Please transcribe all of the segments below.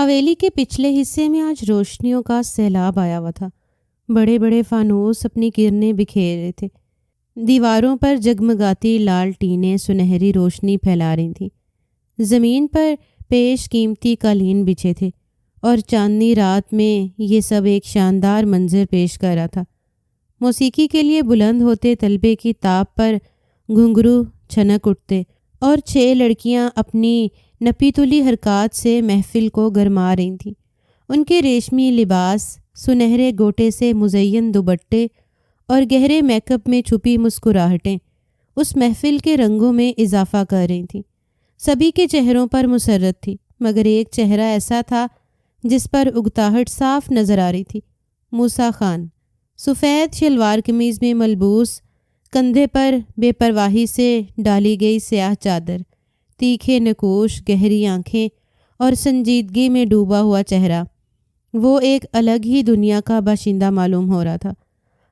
حویلی کے پچھلے حصے میں آج روشنیوں کا سیلاب آیا ہوا تھا۔ بڑے بڑے فانوس اپنی کرنیں بکھیر رہے تھے۔ دیواروں پر جگمگاتی لال ٹینیں سنہری روشنی پھیلا رہی تھیں۔ زمین پر پیش قیمتی قالین بچھے تھے اور چاندنی رات میں یہ سب ایک شاندار منظر پیش کر رہا تھا۔ موسیقی کے لیے بلند ہوتے تلبے کی تاپ پر گھنگرو چھنک اٹھتے اور 6 لڑکیاں اپنی نپی تلی حرکات سے محفل کو گرما رہی تھیں۔ ان کے ریشمی لباس، سنہرے گوٹے سے مزین دوپٹے اور گہرے میک اپ میں چھپی مسکراہٹیں اس محفل کے رنگوں میں اضافہ کر رہی تھیں۔ سبھی کے چہروں پر مسرت تھی، مگر ایک چہرہ ایسا تھا جس پر اگتاہٹ صاف نظر آ رہی تھی۔ موسیٰ خان سفید شلوار قمیض میں ملبوس، کندھے پر بے پرواہی سے ڈالی گئی سیاہ چادر، تیکھے نقوش، گہری آنکھیں اور سنجیدگی میں ڈوبا ہوا چہرہ، وہ ایک الگ ہی دنیا کا باشندہ معلوم ہو رہا تھا۔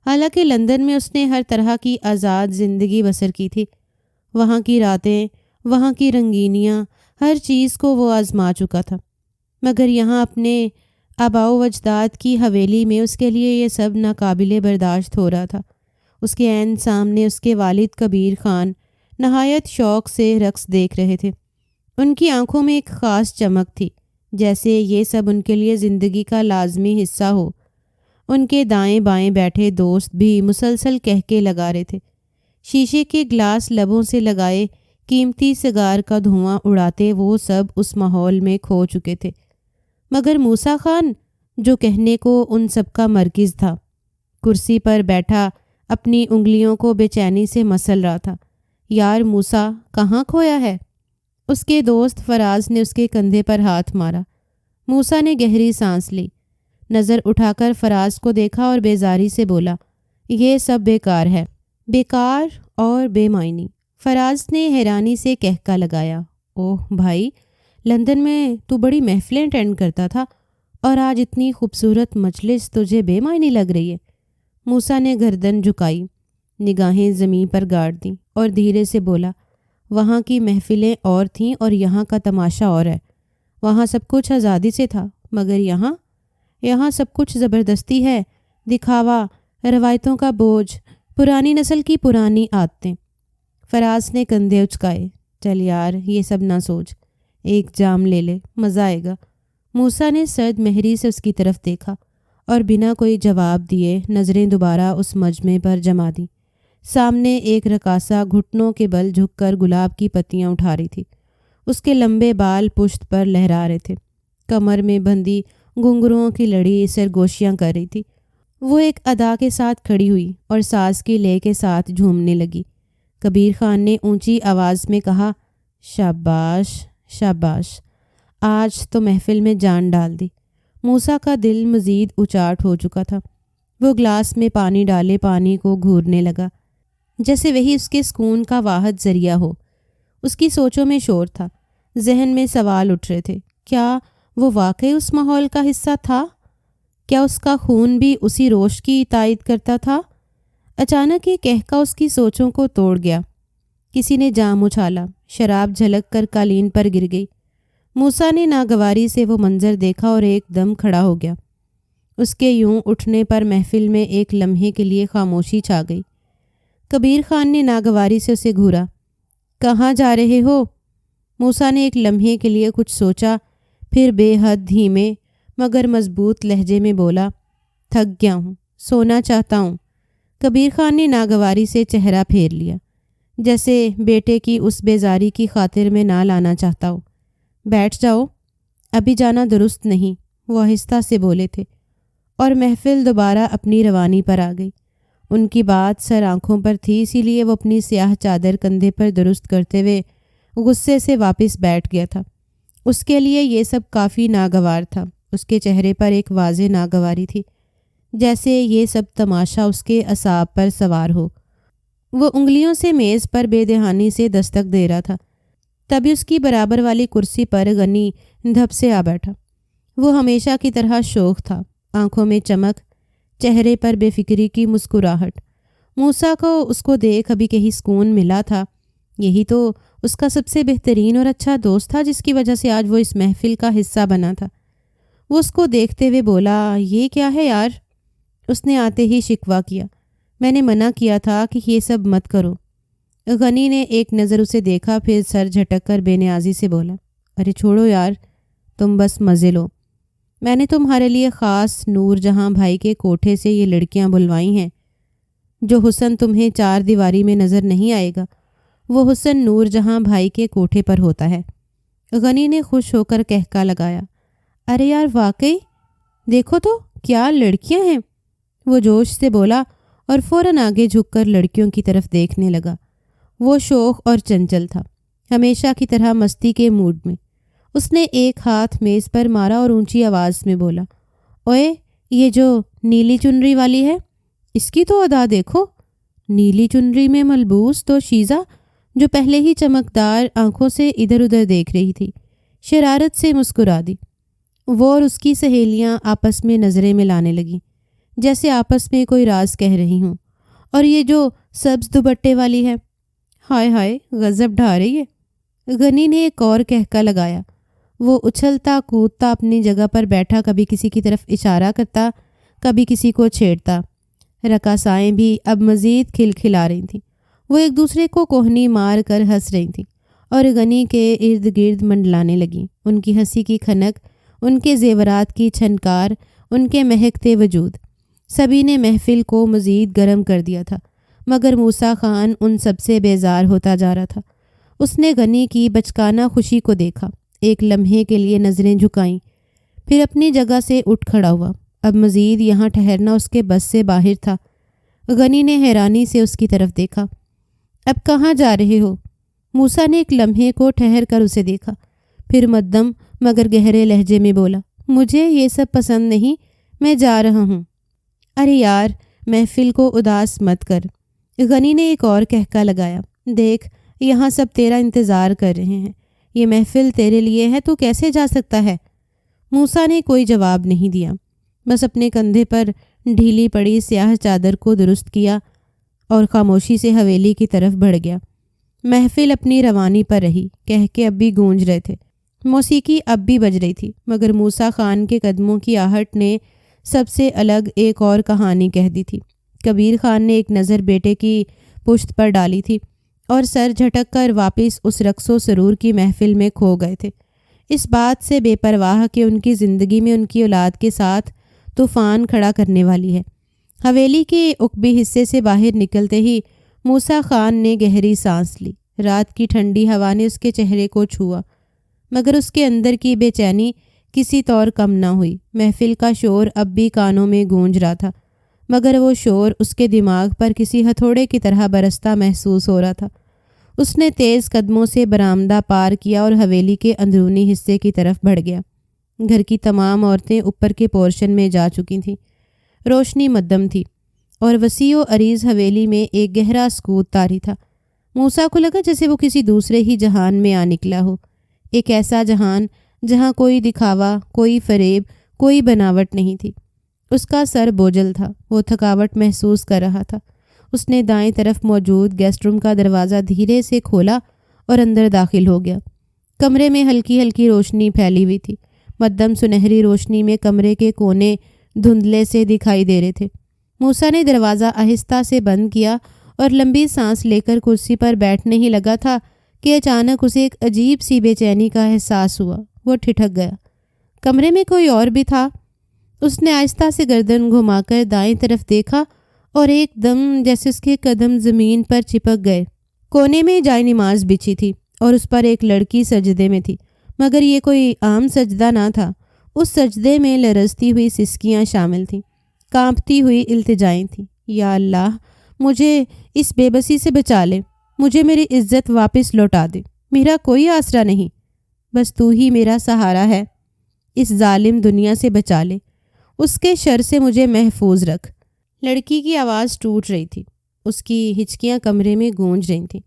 حالانکہ لندن میں اس نے ہر طرح کی آزاد زندگی بسر کی تھی، وہاں کی راتیں، وہاں کی رنگینیاں، ہر چیز کو وہ آزما چکا تھا، مگر یہاں اپنے آباء و اجداد کی حویلی میں اس کے لیے یہ سب ناقابل برداشت ہو رہا تھا۔ اس کے عین سامنے اس کے والد کبیر خان نہایت شوق سے رقص دیکھ رہے تھے۔ ان کی آنکھوں میں ایک خاص چمک تھی، جیسے یہ سب ان کے لیے زندگی کا لازمی حصہ ہو۔ ان کے دائیں بائیں بیٹھے دوست بھی مسلسل کہکے لگا رہے تھے۔ شیشے کے گلاس لبوں سے لگائے قیمتی سگار کا دھواں اڑاتے وہ سب اس ماحول میں کھو چکے تھے، مگر موسیٰ خان جو کہنے کو ان سب کا مرکز تھا، کرسی پر بیٹھا اپنی انگلیوں کو بے چینی سے مسل رہا تھا۔ یار موسیٰ کہاں کھویا ہے؟ اس کے دوست فراز نے اس کے کندھے پر ہاتھ مارا۔ موسیٰ نے گہری سانس لی، نظر اٹھا کر فراز کو دیکھا اور بیزاری سے بولا، یہ سب بیکار ہے، بیکار اور بے معنی۔ فراز نے حیرانی سے کہکا لگایا، اوہ بھائی، لندن میں تو بڑی محفلیں اٹینڈ کرتا تھا اور آج اتنی خوبصورت مجلس تجھے بے معنی لگ رہی ہے۔ موسیٰ نے گردن جھکائی، نگاہیں زمین پر گاڑ دیں اور دھیرے سے بولا، وہاں کی محفلیں اور تھیں اور یہاں کا تماشا اور ہے۔ وہاں سب کچھ آزادی سے تھا، مگر یہاں سب کچھ زبردستی ہے، دکھاوا، روایتوں کا بوجھ، پرانی نسل کی پرانی عادتیں۔ فراز نے کندھے اچکائے، چل یار یہ سب نہ سوچ، ایک جام لے لے، مزہ آئے گا۔ موسیٰ نے سرد مہری سے اس کی طرف دیکھا اور بنا کوئی جواب دیے نظریں دوبارہ اس مجمع پر جما دیں۔ سامنے ایک رقاصہ گھٹنوں کے بل جھک کر گلاب کی پتیاں اٹھا رہی تھی۔ اس کے لمبے بال پشت پر لہرا رہے تھے، کمر میں بندھی گھنگروؤں کی لڑی سرگوشیاں کر رہی تھی۔ وہ ایک ادا کے ساتھ کھڑی ہوئی اور ساز کی لے کے ساتھ جھومنے لگی۔ کبیر خان نے اونچی آواز میں کہا، شاباش شاباش، آج تو محفل میں جان ڈال دی۔ موسیٰ کا دل مزید اچاٹ ہو چکا تھا۔ وہ گلاس میں پانی ڈالے پانی کو گھورنے لگا، جیسے وہی اس کے سکون کا واحد ذریعہ ہو۔ اس کی سوچوں میں شور تھا، ذہن میں سوال اٹھ رہے تھے، کیا وہ واقعی اس ماحول کا حصہ تھا؟ کیا اس کا خون بھی اسی روش کی تائید کرتا تھا؟ اچانک یہ کہکا اس کی سوچوں کو توڑ گیا۔ کسی نے جام اچھالا، شراب جھلک کر قالین پر گر گئی۔ موسیٰ نے ناگواری سے وہ منظر دیکھا اور ایک دم کھڑا ہو گیا۔ اس کے یوں اٹھنے پر محفل میں ایک لمحے کے لیے خاموشی چھا گئی۔ کبیر خان نے ناگواری سے اسے گھورا، کہاں جا رہے ہو؟ موسیٰ نے ایک لمحے کے لیے کچھ سوچا، پھر بے حد دھیمے مگر مضبوط لہجے میں بولا، تھک گیا ہوں، سونا چاہتا ہوں۔ کبیر خان نے ناگواری سے چہرہ پھیر لیا، جیسے بیٹے کی اس بیزاری کی خاطر میں نہ لانا چاہتا ہو۔ بیٹھ جاؤ، ابھی جانا درست نہیں، وہ آہستہ سے بولے تھے، اور محفل دوبارہ اپنی روانی پر آ گئی۔ ان کی بات سر آنکھوں پر تھی، اسی لیے وہ اپنی سیاہ چادر کندھے پر درست کرتے ہوئے غصے سے واپس بیٹھ گیا تھا۔ اس کے لیے یہ سب کافی ناگوار تھا۔ اس کے چہرے پر ایک واضح ناگواری تھی، جیسے یہ سب تماشا اس کے اعصاب پر سوار ہو۔ وہ انگلیوں سے میز پر بے دہانی سے دستک دے رہا تھا، تبھی اس کی برابر والی کرسی پر غنی دھپ سے آ بیٹھا۔ وہ ہمیشہ کی طرح شوخ تھا، آنکھوں میں چمک، چہرے پر بے فکری کی مسکراہٹ۔ موسیٰ کو اس کو دیکھ ابھی کہیں سکون ملا تھا۔ یہی تو اس کا سب سے بہترین اور اچھا دوست تھا، جس کی وجہ سے آج وہ اس محفل کا حصہ بنا تھا۔ وہ اس کو دیکھتے ہوئے بولا، یہ کیا ہے یار؟ اس نے آتے ہی شکوہ کیا، میں نے منع کیا تھا کہ یہ سب مت کرو۔ غنی نے ایک نظر اسے دیکھا، پھر سر جھٹک کر بے نیازی سے بولا، ارے چھوڑو یار، تم بس مزے لو۔ میں نے تمہارے لیے خاص نور جہاں بھائی کے کوٹھے سے یہ لڑکیاں بلوائی ہیں۔ جو حسن تمہیں چار دیواری میں نظر نہیں آئے گا، وہ حسن نور جہاں بھائی کے کوٹھے پر ہوتا ہے۔ غنی نے خوش ہو کر کہکا لگایا، ارے یار واقعی، دیکھو تو کیا لڑکیاں ہیں۔ وہ جوش سے بولا اور فوراً آگے جھک کر لڑکیوں کی طرف دیکھنے لگا۔ وہ شوخ اور چنچل تھا، ہمیشہ کی طرح مستی کے موڈ میں۔ اس نے ایک ہاتھ میز پر مارا اور اونچی آواز میں بولا، اوئے یہ جو نیلی چنری والی ہے، اس کی تو ادا دیکھو۔ نیلی چنری میں ملبوس تو شیزہ، جو پہلے ہی چمکدار آنکھوں سے ادھر ادھر دیکھ رہی تھی، شرارت سے مسکرا دی۔ وہ اور اس کی سہیلیاں آپس میں نظریں ملانے لگیں، جیسے آپس میں کوئی راز کہہ رہی ہوں۔ اور یہ جو سبز دوپٹے والی ہے، ہائے ہائے غضب ڈھا رہی ہے۔ غنی نے ایک اور کہکا لگایا۔ وہ اچھلتا کودتا اپنی جگہ پر بیٹھا، کبھی کسی کی طرف اشارہ کرتا، کبھی کسی کو چھیڑتا۔ رقاصائیں بھی اب مزید کھلکھلا رہی تھیں۔ وہ ایک دوسرے کو کوہنی مار کر ہنس رہی تھیں اور غنی کے ارد گرد منڈلانے لگیں۔ ان کی ہنسی کی کھنک، ان کے زیورات کی چھنکار، ان کے مہکتے وجود، سبھی نے محفل کو مزید گرم کر دیا تھا۔ مگر موسیٰ خان ان سب سے بیزار ہوتا جا رہا تھا۔ اس نے غنی کی بچکانہ خوشی کو دیکھا، ایک لمحے کے لیے نظریں جھکائیں، پھر اپنی جگہ سے اٹھ کھڑا ہوا۔ اب مزید یہاں ٹھہرنا اس کے بس سے باہر تھا۔ غنی نے حیرانی سے اس کی طرف دیکھا۔ اب کہاں جا رہے ہو؟ موسیٰ نے ایک لمحے کو ٹھہر کر اسے دیکھا، پھر مدھم مگر گہرے لہجے میں بولا، مجھے یہ سب پسند نہیں، میں جا رہا ہوں۔ ارے یار محفل کو اداس مت کر۔ غنی نے ایک اور کہکا لگایا، دیکھ یہاں سب تیرا انتظار کر رہے ہیں، یہ محفل تیرے لیے ہے، تو کیسے جا سکتا ہے؟ موسیٰ نے کوئی جواب نہیں دیا، بس اپنے کندھے پر ڈھیلی پڑی سیاہ چادر کو درست کیا اور خاموشی سے حویلی کی طرف بڑھ گیا۔ محفل اپنی روانی پر رہی، کہہ کے اب بھی گونج رہے تھے، موسیقی اب بھی بج رہی تھی، مگر موسیٰ خان کے قدموں کی آہٹ نے سب سے الگ ایک اور کہانی کہہ دی تھی۔ کبیر خان نے ایک نظر بیٹے کی پشت پر ڈالی تھی اور سر جھٹک کر واپس اس رقص و سرور کی محفل میں کھو گئے تھے، اس بات سے بے پرواہ کہ ان کی زندگی میں ان کی اولاد کے ساتھ طوفان کھڑا کرنے والی ہے۔ حویلی کے عقبی حصے سے باہر نکلتے ہی موسیٰ خان نے گہری سانس لی۔ رات کی ٹھنڈی ہوا نے اس کے چہرے کو چھوا، مگر اس کے اندر کی بے چینی کسی طور کم نہ ہوئی۔ محفل کا شور اب بھی کانوں میں گونج رہا تھا، مگر وہ شور اس کے دماغ پر کسی ہتھوڑے کی طرح برستا محسوس ہو رہا تھا۔ اس نے تیز قدموں سے برآمدہ پار کیا اور حویلی کے اندرونی حصے کی طرف بڑھ گیا۔ گھر کی تمام عورتیں اوپر کے پورشن میں جا چکی تھیں۔ روشنی مدھم تھی اور وسیع و عریض حویلی میں ایک گہرا سکوت طاری تھا۔ موسیٰ کو لگا جیسے وہ کسی دوسرے ہی جہان میں آ نکلا ہو، ایک ایسا جہان جہاں کوئی دکھاوا، کوئی فریب، کوئی بناوٹ نہیں تھی۔ اس کا سر بوجھل تھا، وہ تھکاوٹ محسوس کر رہا تھا۔ اس نے دائیں طرف موجود گیسٹ روم کا دروازہ دھیرے سے کھولا اور اندر داخل ہو گیا۔ کمرے میں ہلکی ہلکی روشنی پھیلی ہوئی تھی۔ مدھم سنہری روشنی میں کمرے کے کونے دھندلے سے دکھائی دے رہے تھے۔ موسیٰ نے دروازہ آہستہ سے بند کیا اور لمبی سانس لے کر کرسی پر بیٹھنے ہی لگا تھا کہ اچانک اسے ایک عجیب سی بے چینی کا احساس ہوا۔ وہ ٹھٹک گیا۔ کمرے میں کوئی اور بھی تھا۔ اس نے آہستہ سے گردن گھما کر دائیں طرف دیکھا اور ایک دم جیسے اس کے قدم زمین پر چپک گئے۔ کونے میں جائے نماز بچھی تھی اور اس پر ایک لڑکی سجدے میں تھی، مگر یہ کوئی عام سجدہ نہ تھا۔ اس سجدے میں لرزتی ہوئی سسکیاں شامل تھیں، کانپتی ہوئی التجائیں تھیں۔ یا اللہ، مجھے اس بے بسی سے بچا لے، مجھے میری عزت واپس لوٹا دے، میرا کوئی آسرا نہیں، بس تو ہی میرا سہارا ہے، اس ظالم دنیا سے بچا لے، اس کے شر سے مجھے محفوظ رکھ۔ لڑکی کی آواز ٹوٹ رہی تھی، اس کی ہچکیاں کمرے میں گونج رہی تھیں۔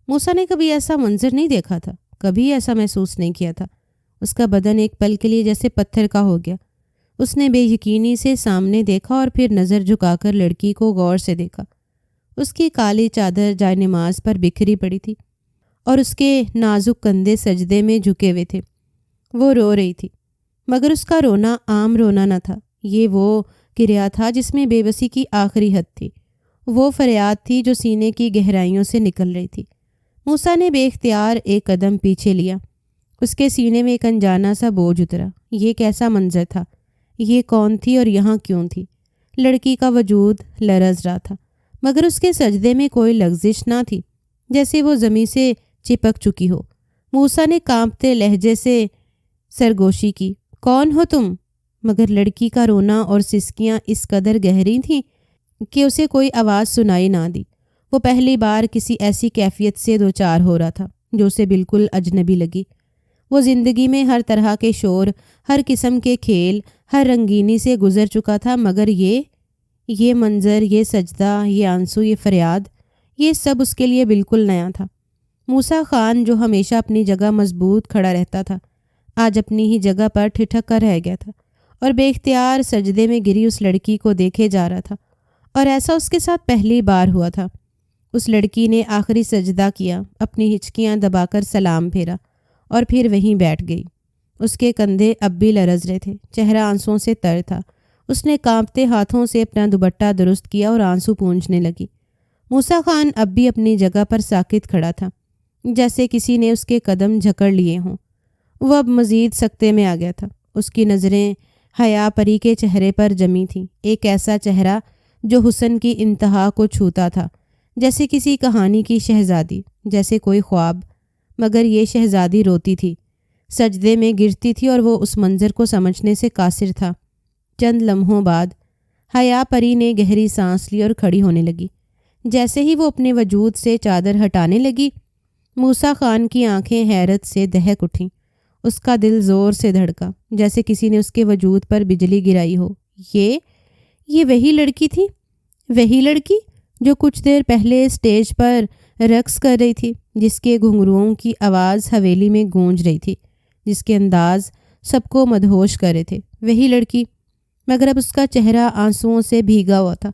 موسیٰ نے کبھی ایسا منظر نہیں دیکھا تھا، کبھی ایسا محسوس نہیں کیا تھا۔ اس کا بدن ایک پل کے لیے جیسے پتھر کا ہو گیا۔ اس نے بے یقینی سے سامنے دیکھا اور پھر نظر جھکا کر لڑکی کو غور سے دیکھا۔ اس کی کالی چادر جائے نماز پر بکھری پڑی تھی اور اس کے نازک کندھے سجدے میں جھکے ہوئے تھے۔ وہ رو رہی تھی۔ مگر اس کا رونا عام رونا نہ تھا، یہ وہ کریا تھا جس میں بے بسی کی آخری حد تھی، وہ فریاد تھی جو سینے کی گہرائیوں سے نکل رہی تھی۔ موسیٰ نے بے اختیار ایک قدم پیچھے لیا، اس کے سینے میں ایک انجانا سا بوجھ اترا۔ یہ کیسا منظر تھا؟ یہ کون تھی اور یہاں کیوں تھی؟ لڑکی کا وجود لرز رہا تھا، مگر اس کے سجدے میں کوئی لغزش نہ تھی، جیسے وہ زمین سے چپک چکی ہو۔ موسیٰ نے کانپتے لہجے سے سرگوشی کی، کون ہو تم؟ مگر لڑکی کا رونا اور سسکیاں اس قدر گہری تھیں کہ اسے کوئی آواز سنائی نہ دی۔ وہ پہلی بار کسی ایسی کیفیت سے دوچار ہو رہا تھا جو اسے بالکل اجنبی لگی۔ وہ زندگی میں ہر طرح کے شور، ہر قسم کے کھیل، ہر رنگینی سے گزر چکا تھا، مگر یہ منظر، یہ سجدہ، یہ آنسو، یہ فریاد، یہ سب اس کے لیے بالکل نیا تھا۔ موسیٰ خان جو ہمیشہ اپنی جگہ مضبوط کھڑا رہتا تھا، آج اپنی ہی جگہ پر ٹھٹک کر رہ گیا تھا اور بے اختیار سجدے میں گری اس لڑکی کو دیکھے جا رہا تھا، اور ایسا اس کے ساتھ پہلی بار ہوا تھا۔ اس لڑکی نے آخری سجدہ کیا، اپنی ہچکیاں دبا کر سلام پھیرا اور پھر وہیں بیٹھ گئی۔ اس کے کندھے اب بھی لرز رہے تھے، چہرہ آنسوؤں سے تر تھا۔ اس نے کانپتے ہاتھوں سے اپنا دوپٹہ درست کیا اور آنسو پونچھنے لگی۔ موسیٰ خان اب بھی اپنی جگہ پر ساکت کھڑا تھا، جیسے کسی نے اس کے قدم جکڑ لیے ہوں۔ وہ اب مزید سکتے میں آ گیا تھا۔ اس کی نظریں حیا پری کے چہرے پر جمی تھیں، ایک ایسا چہرہ جو حسن کی انتہا کو چھوتا تھا، جیسے کسی کہانی کی شہزادی، جیسے کوئی خواب، مگر یہ شہزادی روتی تھی، سجدے میں گرتی تھی، اور وہ اس منظر کو سمجھنے سے قاصر تھا۔ چند لمحوں بعد حیا پری نے گہری سانس لی اور کھڑی ہونے لگی۔ جیسے ہی وہ اپنے وجود سے چادر ہٹانے لگی، موسیٰ خان کی آنکھیں حیرت سے دہک اٹھیں۔ اس کا دل زور سے دھڑکا، جیسے کسی نے اس کے وجود پر بجلی گرائی ہو۔ یہ وہی لڑکی تھی، وہی لڑکی جو کچھ دیر پہلے اسٹیج پر رقص کر رہی تھی، جس کے گھنگروؤں کی آواز حویلی میں گونج رہی تھی، جس کے انداز سب کو مدہوش کر رہے تھے۔ وہی لڑکی، مگر اب اس کا چہرہ آنسوؤں سے بھیگا ہوا تھا،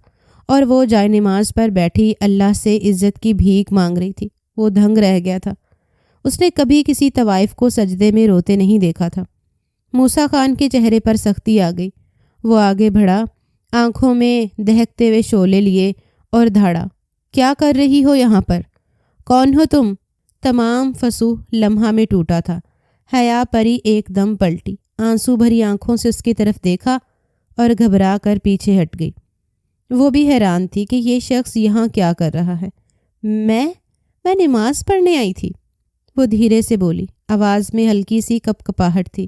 اور وہ جائے نماز پر بیٹھی اللہ سے عزت کی بھیک مانگ رہی تھی۔ وہ دھنگ رہ گیا تھا۔ اس نے کبھی کسی طوائف کو سجدے میں روتے نہیں دیکھا تھا۔ موسیٰ خان کے چہرے پر سختی آ گئی۔ وہ آگے بڑھا، آنکھوں میں دہکتے ہوئے شعلے لیے اور دھاڑا، کیا کر رہی ہو یہاں پر؟ کون ہو تم؟ تمام فسوح لمحہ میں ٹوٹا تھا۔ حیا پری ایک دم پلٹی، آنسو بھری آنکھوں سے اس کی طرف دیکھا اور گھبرا کر پیچھے ہٹ گئی۔ وہ بھی حیران تھی کہ یہ شخص یہاں کیا کر رہا ہے۔ میں نماز پڑھنے آئی تھی، وہ دھیرے سے بولی، آواز میں ہلکی سی کپ کپاہٹ تھی۔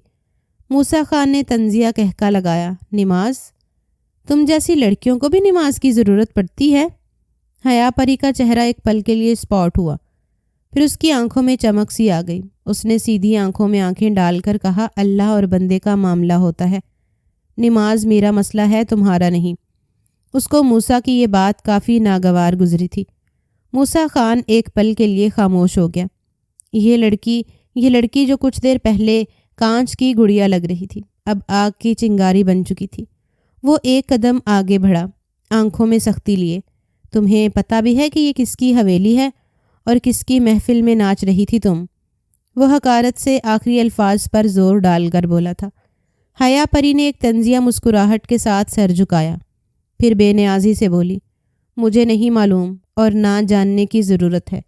موسیٰ خان نے طنزیہ کہکا لگایا، نماز؟ تم جیسی لڑکیوں کو بھی نماز کی ضرورت پڑتی ہے؟ حیا پری کا چہرہ ایک پل کے لیے اسپاٹ ہوا، پھر اس کی آنکھوں میں چمک سی آ گئی۔ اس نے سیدھی آنکھوں میں آنکھیں ڈال کر کہا، اللہ اور بندے کا معاملہ ہوتا ہے، نماز میرا مسئلہ ہے، تمہارا نہیں۔ اس کو موسیٰ کی یہ بات کافی ناگوار گزری تھی۔ موسیٰ خان ایک پل کے لیے خاموش ہو گیا۔ یہ لڑکی جو کچھ دیر پہلے کانچ کی گڑیا لگ رہی تھی، اب آگ کی چنگاری بن چکی تھی۔ وہ ایک قدم آگے بڑھا، آنکھوں میں سختی لیے، تمہیں پتہ بھی ہے کہ یہ کس کی حویلی ہے اور کس کی محفل میں ناچ رہی تھی تم؟ وہ حقارت سے آخری الفاظ پر زور ڈال کر بولا تھا۔ حیا پری نے ایک طنزیہ مسکراہٹ کے ساتھ سر جھکایا، پھر بے نیازی سے بولی، مجھے نہیں معلوم اور نہ جاننے کی ضرورت ہے۔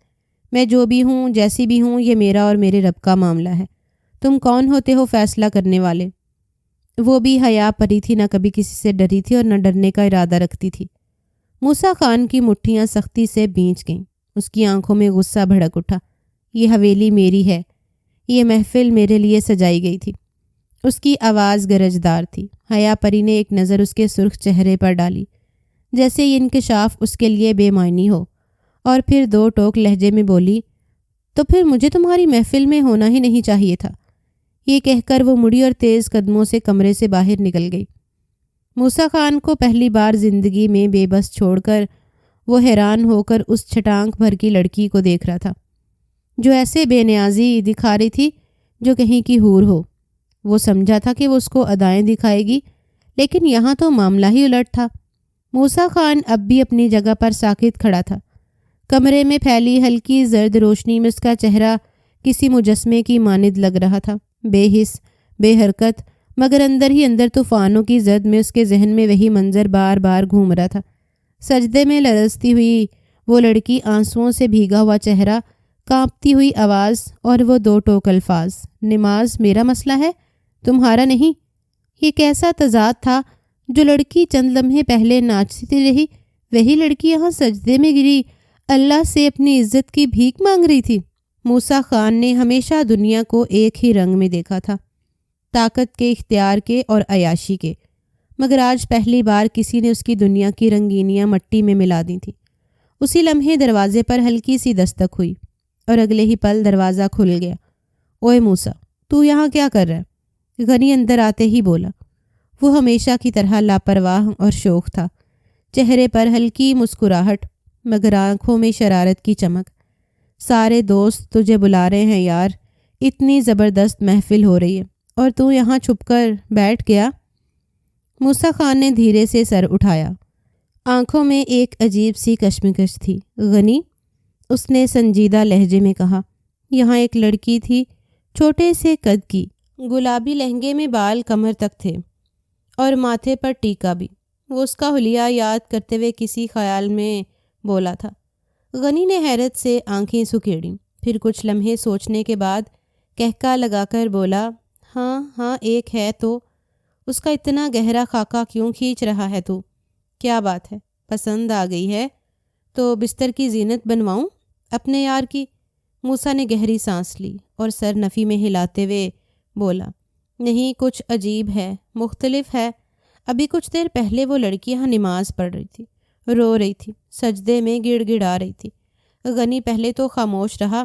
میں جو بھی ہوں، جیسی بھی ہوں، یہ میرا اور میرے رب کا معاملہ ہے۔ تم کون ہوتے ہو فیصلہ کرنے والے؟ وہ بھی حیا پری تھی، نہ کبھی کسی سے ڈری تھی اور نہ ڈرنے کا ارادہ رکھتی تھی۔ موسیٰ خان کی مٹھیاں سختی سے بھینچ گئیں، اس کی آنکھوں میں غصہ بھڑک اٹھا۔ یہ حویلی میری ہے، یہ محفل میرے لیے سجائی گئی تھی۔ اس کی آواز گرجدار تھی۔ حیا پری نے ایک نظر اس کے سرخ چہرے پر ڈالی، جیسے یہ انکشاف اس کے لیے بے معنی ہو، اور پھر دو ٹوک لہجے میں بولی، تو پھر مجھے تمہاری محفل میں ہونا ہی نہیں چاہیے تھا۔ یہ کہہ کر وہ مڑی اور تیز قدموں سے کمرے سے باہر نکل گئی۔ موسیٰ خان کو پہلی بار زندگی میں بے بس چھوڑ کر وہ حیران ہو کر اس چھٹانک بھر کی لڑکی کو دیکھ رہا تھا، جو ایسے بے نیازی دکھا رہی تھی جو کہیں کی حور ہو۔ وہ سمجھا تھا کہ وہ اس کو ادائیں دکھائے گی، لیکن یہاں تو معاملہ ہی الٹ تھا۔ موسیٰ خان اب بھی اپنی جگہ پر ساکت کھڑا تھا۔ کمرے میں پھیلی ہلکی زرد روشنی میں اس کا چہرہ کسی مجسمے کی مانند لگ رہا تھا، بے حس، بے حرکت، مگر اندر ہی اندر طوفانوں کی زد میں اس کے ذہن میں وہی منظر بار بار گھوم رہا تھا۔ سجدے میں لرزتی ہوئی وہ لڑکی، آنسوؤں سے بھیگا ہوا چہرہ، کانپتی ہوئی آواز اور وہ دو ٹوک الفاظ، نماز میرا مسئلہ ہے تمہارا نہیں۔ یہ کیسا تضاد تھا؟ جو لڑکی چند لمحے پہلے ناچتی رہی، وہی لڑکی یہاں سجدے میں گری اللہ سے اپنی عزت کی بھیک مانگ رہی تھی۔ موسیٰ خان نے ہمیشہ دنیا کو ایک ہی رنگ میں دیکھا تھا، طاقت کے، اختیار کے اور عیاشی کے، مگر آج پہلی بار کسی نے اس کی دنیا کی رنگینیاں مٹی میں ملا دی تھیں۔ اسی لمحے دروازے پر ہلکی سی دستک ہوئی اور اگلے ہی پل دروازہ کھل گیا۔ اوئے موسیٰ، تو یہاں کیا کر رہا ہے؟ غنی اندر آتے ہی بولا۔ وہ ہمیشہ کی طرح لاپرواہ اور شوخ تھا، چہرے پر ہلکی مسکراہٹ مگر آنکھوں میں شرارت کی چمک۔ سارے دوست تجھے بلا رہے ہیں یار، اتنی زبردست محفل ہو رہی ہے اور تو یہاں چھپ کر بیٹھ گیا۔ موسیٰ خان نے دھیرے سے سر اٹھایا، آنکھوں میں ایک عجیب سی کشمکش تھی۔ غنی، اس نے سنجیدہ لہجے میں کہا، یہاں ایک لڑکی تھی، چھوٹے سے قد کی، گلابی لہنگے میں بال کمر تک تھے اور ماتھے پر ٹیکا بھی۔ وہ اس کا حلیہ یاد کرتے ہوئے کسی خیال میں بولا تھا۔ غنی نے حیرت سے آنکھیں سکیڑیں، پھر کچھ لمحے سوچنے کے بعد کہکا لگا کر بولا، ہاں ہاں ایک ہے تو۔ اس کا اتنا گہرا خاکہ کیوں کھینچ رہا ہے تو؟ کیا بات ہے، پسند آ گئی ہے تو بستر کی زینت بنواؤں اپنے یار کی؟ موسیٰ نے گہری سانس لی اور سر نفی میں ہلاتے ہوئے بولا، نہیں، کچھ عجیب ہے، مختلف ہے۔ ابھی کچھ دیر پہلے وہ لڑکی یہاں نماز پڑھ رہی تھی، رو رہی تھی، سجدے میں گڑ گڑا رہی تھی۔ غنی پہلے تو خاموش رہا،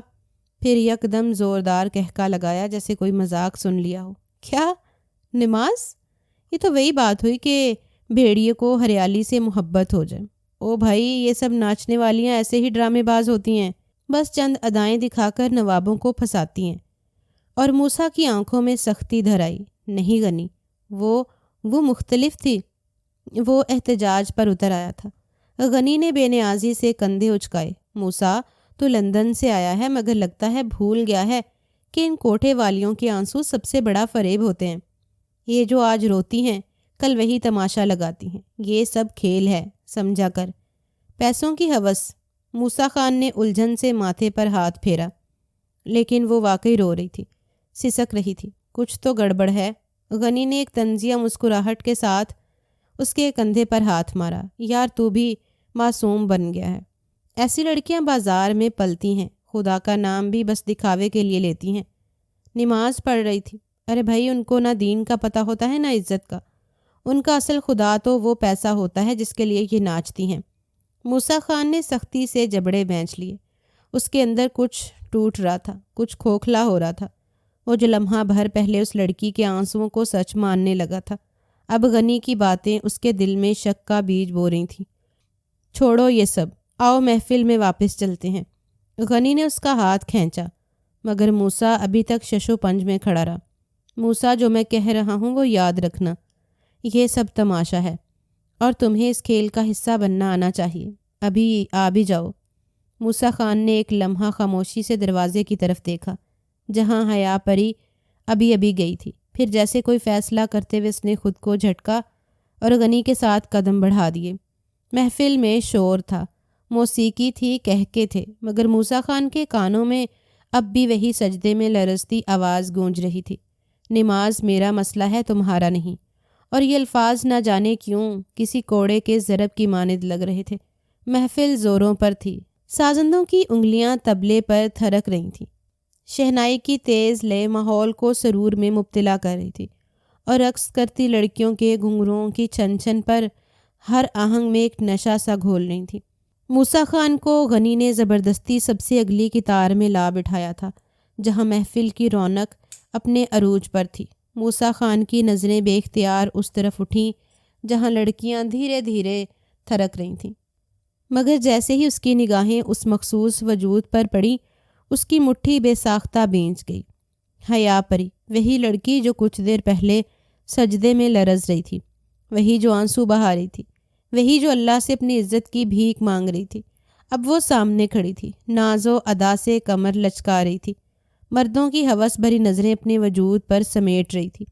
پھر یکدم زوردار کہکا لگایا جیسے کوئی مذاق سن لیا ہو۔ کیا نماز؟ یہ تو وہی بات ہوئی کہ بھیڑیے کو ہریالی سے محبت ہو جائے۔ او بھائی، یہ سب ناچنے والیاں ایسے ہی ڈرامے باز ہوتی ہیں، بس چند ادائیں دکھا کر نوابوں کو پھنساتی ہیں۔ اور موسیٰ کی آنکھوں میں سختی دھر آئی۔ نہیں غنی، وہ مختلف تھی۔ وہ احتجاج پر اتر آیا تھا۔ غنی نے بے نیازی سے کندھے اچکائے۔ موسیٰ، تو لندن سے آیا ہے مگر لگتا ہے بھول گیا ہے کہ ان کوٹھے والیوں کے آنسو سب سے بڑا فریب ہوتے ہیں۔ یہ جو آج روتی ہیں کل وہی تماشا لگاتی ہیں۔ یہ سب کھیل ہے، سمجھا کر، پیسوں کی ہوس۔ موسیٰ خان نے الجھن سے ماتھے پر ہاتھ پھیرا، لیکن وہ واقعی رو رہی تھی، سسک رہی تھی۔ کچھ تو گڑبڑ ہے۔ غنی نے ایک طنزیہ مسکراہٹ کے ساتھ اس کے کندھے پر ہاتھ مارا۔ یار تو بھی معصوم بن گیا ہے۔ ایسی لڑکیاں بازار میں پلتی ہیں، خدا کا نام بھی بس دکھاوے کے لیے لیتی ہیں۔ نماز پڑھ رہی تھی۔ ارے بھائی، ان کو نہ دین کا پتہ ہوتا ہے نہ عزت کا۔ ان کا اصل خدا تو وہ پیسہ ہوتا ہے جس کے لیے یہ ناچتی ہیں۔ موسیٰ خان نے سختی سے جبڑے بھینچ لیے۔ اس کے اندر کچھ ٹوٹ رہا تھا، کچھ کھوکھلا ہو رہا تھا۔ وہ جو لمحہ بھر پہلے اس لڑکی کے آنسوؤں کو سچ ماننے لگا تھا، اب غنی کی باتیں اس کے دل میں شک کا بیج بو رہی تھیں۔ چھوڑو یہ سب، آؤ محفل میں واپس چلتے ہیں۔ غنی نے اس کا ہاتھ کھینچا، مگر موسیٰ ابھی تک شش و پنج میں کھڑا رہا۔ موسیٰ، جو میں کہہ رہا ہوں وہ یاد رکھنا، یہ سب تماشا ہے اور تمہیں اس کھیل کا حصہ بننا آنا چاہیے۔ ابھی آ بھی جاؤ۔ موسیٰ خان نے ایک لمحہ خاموشی سے دروازے کی طرف دیکھا جہاں حیا پری ابھی گئی تھی، پھر جیسے کوئی فیصلہ کرتے ہوئے اس نے خود کو جھٹکا اور غنی کے ساتھ قدم بڑھا دیے۔ محفل میں شور تھا، موسیقی تھی، کہکے تھے، مگر موسیٰ خان کے کانوں میں اب بھی وہی سجدے میں لرزتی آواز گونج رہی تھی، نماز میرا مسئلہ ہے تمہارا نہیں۔ اور یہ الفاظ نہ جانے کیوں کسی کوڑے کے ضرب کی مانند لگ رہے تھے۔ محفل زوروں پر تھی، سازندوں کی انگلیاں طبلے پر تھرک رہی تھیں، شہنائی کی تیز لے ماحول کو سرور میں مبتلا کر رہی تھی، اور رقص کرتی لڑکیوں کے گھنگروں کی چھن چھن پر ہر آہنگ میں ایک نشہ سا گھول رہی تھی۔ موسیٰ خان کو غنی نے زبردستی سب سے اگلی قطار میں لا بٹھایا تھا، جہاں محفل کی رونق اپنے عروج پر تھی۔ موسیٰ خان کی نظریں بے اختیار اس طرف اٹھیں جہاں لڑکیاں دھیرے دھیرے تھرک رہی تھیں، مگر جیسے ہی اس کی نگاہیں اس مخصوص وجود پر پڑی، اس کی مٹھی بے ساختہ بھیج گئی۔ حیا پری، وہی لڑکی جو کچھ دیر پہلے سجدے میں لرز رہی تھی، وہی جو آنسو بہا رہی تھی، وہی جو اللہ سے اپنی عزت کی بھیک مانگ رہی تھی، اب وہ سامنے کھڑی تھی، ناز و ادا سے کمر لچکا رہی تھی، مردوں کی ہوس بھری نظریں اپنے وجود پر سمیٹ رہی تھی۔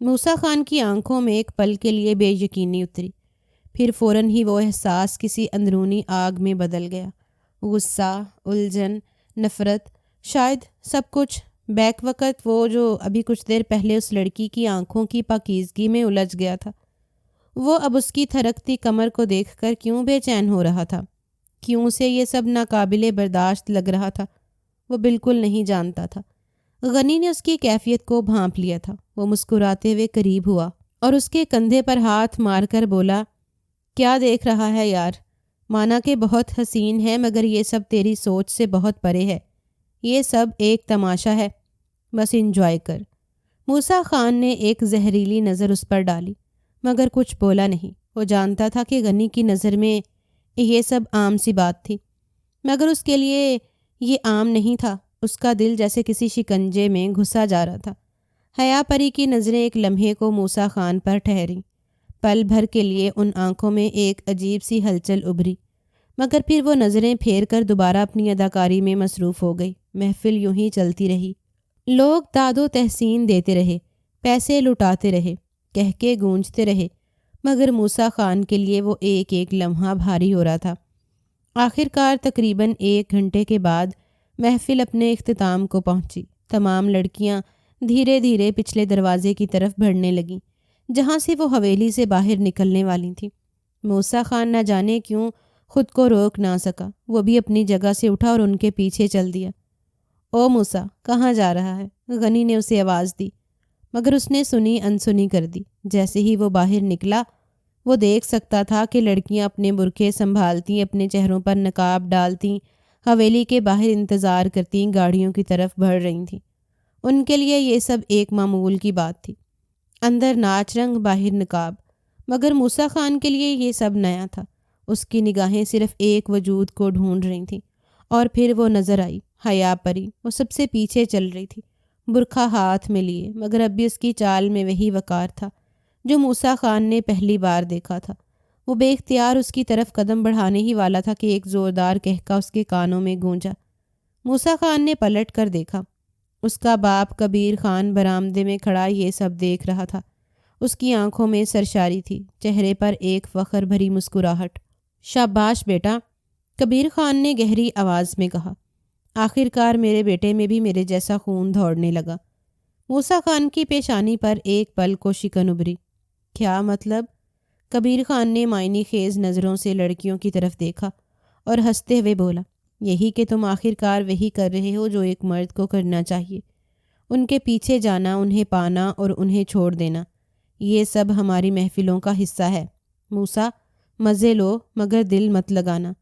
موسیٰ خان کی آنکھوں میں ایک پل کے لیے بے یقینی اتری، پھر فوراً ہی وہ احساس کسی اندرونی آگ میں بدل گیا۔ غصہ، الجھن، نفرت، شاید سب کچھ۔ بیک وقت وہ جو ابھی کچھ دیر پہلے اس لڑکی کی آنکھوں کی پاکیزگی میں الجھ گیا تھا، وہ اب اس کی تھرکتی کمر کو دیکھ کر کیوں بے چین ہو رہا تھا؟ کیوں اسے یہ سب ناقابل برداشت لگ رہا تھا؟ وہ بالکل نہیں جانتا تھا۔ غنی نے اس کی کیفیت کو بھانپ لیا تھا۔ وہ مسکراتے ہوئے قریب ہوا اور اس کے کندھے پر ہاتھ مار کر بولا، کیا دیکھ رہا ہے یار؟ مانا کہ بہت حسین ہے، مگر یہ سب تیری سوچ سے بہت پرے ہے۔ یہ سب ایک تماشا ہے، بس انجوائے کر۔ موسیٰ خان نے ایک زہریلی نظر اس پر ڈالی، مگر کچھ بولا نہیں۔ وہ جانتا تھا کہ غنی کی نظر میں یہ سب عام سی بات تھی، مگر اس کے لیے یہ عام نہیں تھا۔ اس کا دل جیسے کسی شکنجے میں گھسا جا رہا تھا۔ حیا پری کی نظریں ایک لمحے کو موسیٰ خان پر ٹھہریں۔ پل بھر کے لیے ان آنکھوں میں ایک عجیب سی ہلچل ابھری، مگر پھر وہ نظریں پھیر کر دوبارہ اپنی اداکاری میں مصروف ہو گئی۔ محفل یوں ہی چلتی رہی۔ لوگ داد و تحسین دیتے رہے، پیسے لٹاتے رہے، کہکے گونجتے رہے، مگر موسیٰ خان کے لیے وہ ایک ایک لمحہ بھاری ہو رہا تھا۔ آخر کار تقریباً 1 گھنٹے کے بعد محفل اپنے اختتام کو پہنچی۔ تمام لڑکیاں دھیرے دھیرے پچھلے دروازے کی طرف بڑھنے لگیں، جہاں سے وہ حویلی سے باہر نکلنے والی تھیں۔ موسیٰ خان نہ جانے کیوں خود کو روک نہ سکا۔ وہ بھی اپنی جگہ سے اٹھا اور ان کے پیچھے چل دیا۔ او موسیٰ، کہاں جا رہا ہے؟ غنی نے اسے آواز دی، مگر اس نے سنی انسنی کر دی۔ جیسے ہی وہ باہر نکلا، وہ دیکھ سکتا تھا کہ لڑکیاں اپنے برقعے سنبھالتی، اپنے چہروں پر نقاب ڈالتی، حویلی کے باہر انتظار کرتی گاڑیوں کی طرف بڑھ رہی تھیں۔ ان کے لیے یہ سب ایک معمول کی بات تھی، اندر ناچ رنگ، باہر نقاب۔ مگر موسیٰ خان کے لیے یہ سب نیا تھا۔ اس کی نگاہیں صرف ایک وجود کو ڈھونڈ رہی تھیں، اور پھر وہ نظر آئی، حیا پری۔ وہ سب سے پیچھے چل رہی تھی، برقعہ ہاتھ میں لیے، مگر اب بھی اس کی چال میں وہی وقار تھا جو موسیٰ خان نے پہلی بار دیکھا تھا۔ وہ بے اختیار اس کی طرف قدم بڑھانے ہی والا تھا کہ ایک زوردار کہکا اس کے کانوں میں گونجا۔ موسیٰ خان نے پلٹ کر دیکھا۔ اس کا باپ کبیر خان برآمدے میں کھڑا یہ سب دیکھ رہا تھا۔ اس کی آنکھوں میں سرشاری تھی، چہرے پر ایک فخر بھری مسکراہٹ۔ شاباش بیٹا، کبیر خان نے گہری آواز میں کہا، آخر کار میرے بیٹے میں بھی میرے جیسا خون دوڑنے لگا۔ موسیٰ خان کی پیشانی پر ایک پل کو شکن ابھری۔ کیا مطلب؟ کبیر خان نے معنی خیز نظروں سے لڑکیوں کی طرف دیکھا اور ہنستے ہوئے بولا، یہی کہ تم آخر کار وہی کر رہے ہو جو ایک مرد کو کرنا چاہیے، ان کے پیچھے جانا، انہیں پانا اور انہیں چھوڑ دینا۔ یہ سب ہماری محفلوں کا حصہ ہے۔ موسیٰ، مزے لو مگر دل مت لگانا۔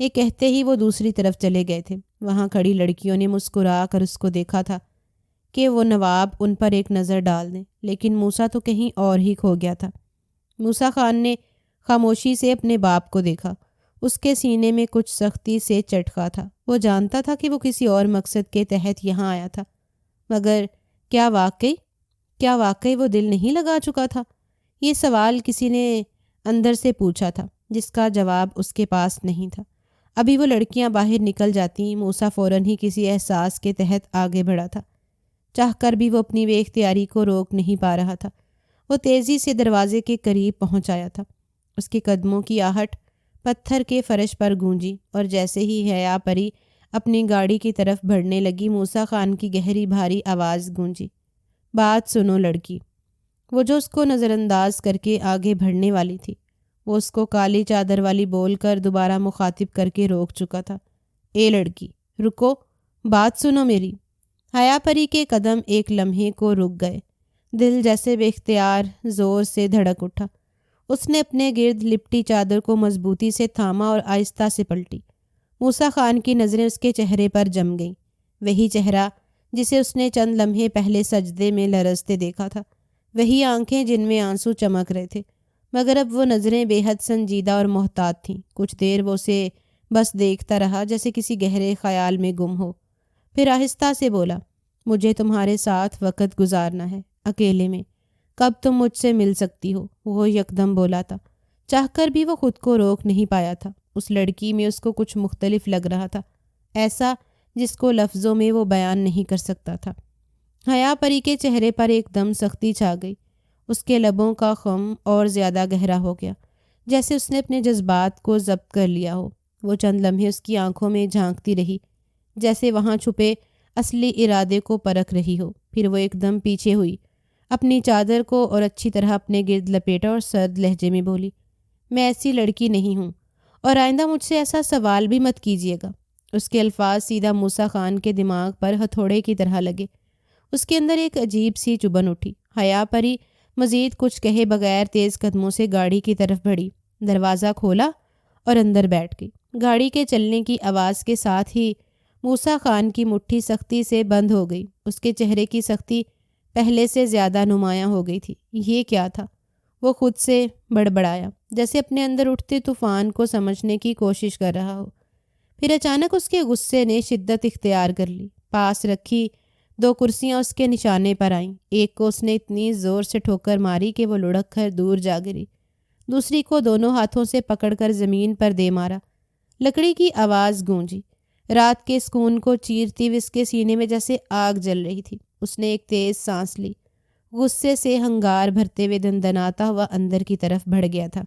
یہ کہتے ہی وہ دوسری طرف چلے گئے تھے۔ وہاں کھڑی لڑکیوں نے مسکرا کر اس کو دیکھا تھا کہ وہ نواب ان پر ایک نظر ڈال دیں، لیکن موسیٰ تو کہیں اور ہی کھو گیا تھا۔ موسیٰ خان نے خاموشی سے اپنے باپ کو دیکھا۔ اس کے سینے میں کچھ سختی سے چٹکا تھا۔ وہ جانتا تھا کہ وہ کسی اور مقصد کے تحت یہاں آیا تھا، مگر کیا واقعی وہ دل نہیں لگا چکا تھا؟ یہ سوال کسی نے اندر سے پوچھا تھا، جس کا جواب اس کے پاس نہیں تھا۔ ابھی وہ لڑکیاں باہر نکل جاتی، موسیٰ فوراً ہی کسی احساس کے تحت آگے بڑھا تھا۔ چاہ کر بھی وہ اپنی بے اختیاری کو روک نہیں پا رہا تھا۔ وہ تیزی سے دروازے کے قریب پہنچ آیا تھا۔ اس کے قدموں کی آہٹ پتھر کے فرش پر گونجی، اور جیسے ہی حیا پری اپنی گاڑی کی طرف بڑھنے لگی، موسیٰ خان کی گہری بھاری آواز گونجی، بات سنو لڑکی۔ وہ جو اس کو نظر انداز کر کے آگے بڑھنے والی تھی، وہ اس کو کالی چادر والی بول کر دوبارہ مخاطب کر کے روک چکا تھا۔ اے لڑکی، رکو، بات سنو میری۔ حیا پری کے قدم ایک لمحے کو رک گئے۔ دل جیسے بے اختیار زور سے دھڑک اٹھا۔ اس نے اپنے گرد لپٹی چادر کو مضبوطی سے تھاما اور آہستہ سے پلٹی۔ موسیٰ خان کی نظریں اس کے چہرے پر جم گئیں، وہی چہرہ جسے اس نے چند لمحے پہلے سجدے میں لرزتے دیکھا تھا، وہی آنکھیں جن میں آنسو چمک رہے تھے، مگر اب وہ نظریں بے حد سنجیدہ اور محتاط تھیں۔ کچھ دیر وہ اسے بس دیکھتا رہا، جیسے کسی گہرے خیال میں گم ہو، پھر آہستہ سے بولا، مجھے تمہارے ساتھ وقت گزارنا ہے، اکیلے میں۔ کب تم مجھ سے مل سکتی ہو؟ وہ یکدم بولا تھا۔ چاہ کر بھی وہ خود کو روک نہیں پایا تھا۔ اس لڑکی میں اس کو کچھ مختلف لگ رہا تھا، ایسا جس کو لفظوں میں وہ بیان نہیں کر سکتا تھا۔ حیا پری کے چہرے پر ایک دم سختی چھا گئی۔ اس کے لبوں کا خم اور زیادہ گہرا ہو گیا، جیسے اس نے اپنے جذبات کو ضبط کر لیا ہو۔ وہ چند لمحے اس کی آنکھوں میں جھانکتی رہی، جیسے وہاں چھپے اصلی ارادے کو پرکھ رہی ہو۔ پھر وہ ایک دم پیچھے ہوئی، اپنی چادر کو اور اچھی طرح اپنے گرد لپیٹا اور سرد لہجے میں بولی، میں ایسی لڑکی نہیں ہوں، اور آئندہ مجھ سے ایسا سوال بھی مت کیجیے گا۔ اس کے الفاظ سیدھا موسیٰ خان کے دماغ پر ہتھوڑے کی طرح لگے۔ اس کے اندر ایک عجیب سی چبھن اٹھی۔ حیا پری مزید کچھ کہے بغیر تیز قدموں سے گاڑی کی طرف بڑھی، دروازہ کھولا اور اندر بیٹھ گئی۔ گاڑی کے چلنے کی آواز کے ساتھ ہی موسیٰ خان کی مٹھی سختی سے بند ہو گئی۔ اس کے چہرے کی سختی پہلے سے زیادہ نمایاں ہو گئی تھی۔ یہ کیا تھا؟ وہ خود سے بڑبڑایا، جیسے اپنے اندر اٹھتے طوفان کو سمجھنے کی کوشش کر رہا ہو۔ پھر اچانک اس کے غصے نے شدت اختیار کر لی۔ پاس رکھی 2 کرسیاں اس کے نشانے پر آئیں۔ ایک کو اس نے اتنی زور سے ٹھوکر ماری کہ وہ لڑک کر دور جا گری، دوسری کو دونوں ہاتھوں سے پکڑ کر زمین پر دے مارا۔ لکڑی کی آواز گونجی، رات کے سکون کو چیرتی ہوئی اس کے سینے میں جیسے آگ جل رہی تھی۔ اس نے ایک تیز سانس لی، غصے سے ہنگار بھرتے ہوئے دندناتا ہوا اندر کی طرف بڑھ گیا تھا۔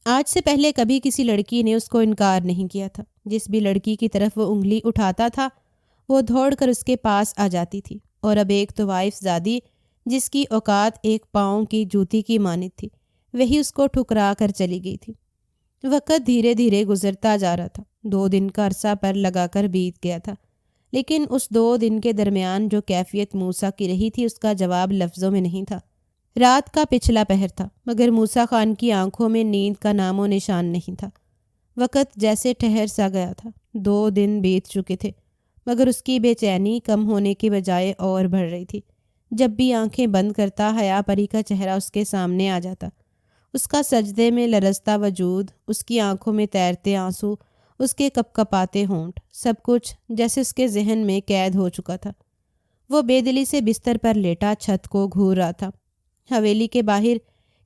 آج سے پہلے کبھی کسی لڑکی نے اس کو انکار نہیں کیا تھا۔ جس بھی لڑکی کی طرف وہ انگلی اٹھاتا تھا وہ دوڑ کر اس کے پاس آ جاتی تھی، اور اب ایک طوائف زادی جس کی اوقات ایک پاؤں کی جوتی کی مانند تھی، وہی اس کو ٹھکرا کر چلی گئی تھی۔ وقت دھیرے دھیرے گزرتا جا رہا تھا۔ 2 دن کا عرصہ پر لگا کر بیت گیا تھا، لیکن اس 2 دن کے درمیان جو کیفیت موسیٰ کی رہی تھی اس کا جواب لفظوں میں نہیں تھا۔ رات کا پچھلا پہر تھا، مگر موسیٰ خان کی آنکھوں میں نیند کا نام و نشان نہیں تھا۔ وقت جیسے ٹھہر سا گیا تھا۔ 2 دن بیت چکے تھے، مگر اس کی بے چینی کم ہونے کی بجائے اور بڑھ رہی تھی۔ جب بھی آنکھیں بند کرتا حیا پری کا چہرہ اس کے سامنے آ جاتا، اس کا سجدے میں لرزتا وجود، اس کی آنکھوں میں تیرتے آنسو، اس کے کپ کپاتے ہونٹ، سب کچھ جیسے اس کے ذہن میں قید ہو چکا تھا۔ وہ بے دلی سے بستر پر لیٹا چھت کو گھور رہا تھا۔ حویلی کے باہر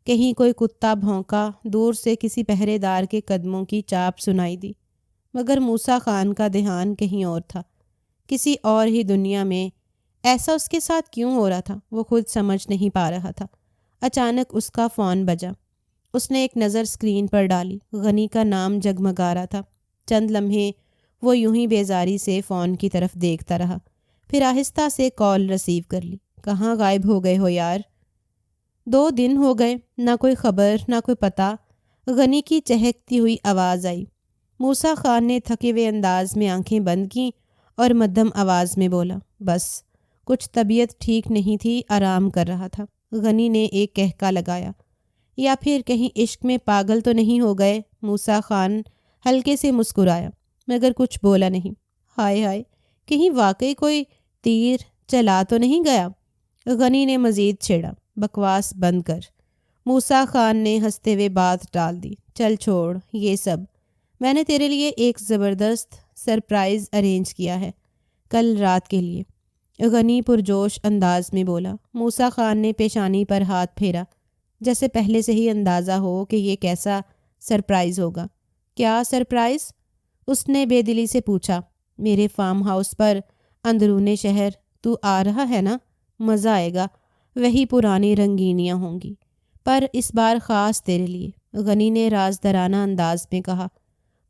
کہیں کوئی کتا بھونکا، دور سے کسی پہرے دار کے قدموں کی چاپ سنائی دی، مگر موسیٰ خان کا دھیان کہیں اور تھا، کسی اور ہی دنیا میں۔ ایسا اس کے ساتھ کیوں ہو رہا تھا وہ خود سمجھ نہیں پا رہا تھا۔ اچانک اس کا فون بجا۔ اس نے ایک نظر اسکرین پر ڈالی، غنی کا نام جگمگا رہا تھا۔ چند لمحے وہ یوں ہی بیزاری سے فون کی طرف دیکھتا رہا، پھر آہستہ سے کال ریسیو کر لی۔ کہاں غائب ہو گئے ہو یار؟ 2 دن ہو گئے، نہ کوئی خبر نہ کوئی پتہ۔ غنی کی چہکتی ہوئی آواز آئی۔ موسیٰ خان نے تھکے ہوئے انداز میں آنکھیں بند کیں اور مدھم آواز میں بولا، بس کچھ طبیعت ٹھیک نہیں تھی، آرام کر رہا تھا۔ غنی نے ایک کہکا لگایا، یا پھر کہیں عشق میں پاگل تو نہیں ہو گئے؟ موسیٰ خان ہلکے سے مسکرایا، مگر کچھ بولا نہیں۔ ہائے ہائے، کہیں واقعی کوئی تیر چلا تو نہیں گیا؟ غنی نے مزید چھیڑا، بکواس بند کر۔ موسیٰ خان نے ہنستے ہوئے بات ٹال دی، چل چھوڑ یہ سب، میں نے تیرے لیے ایک زبردست سرپرائز ارینج کیا ہے کل رات کے لیے، غنی پرجوش انداز میں بولا۔ موسیٰ خان نے پیشانی پر ہاتھ پھیرا، جیسے پہلے سے ہی اندازہ ہو کہ یہ کیسا سرپرائز ہوگا۔ کیا سرپرائز؟ اس نے بے دلی سے پوچھا۔ میرے فارم ہاؤس پر اندرون شہر تو آ رہا ہے نا؟ مزہ آئے گا، وہی پرانی رنگینیاں ہوں گی، پر اس بار خاص تیرے لیے، غنی نے رازدارانہ انداز میں کہا۔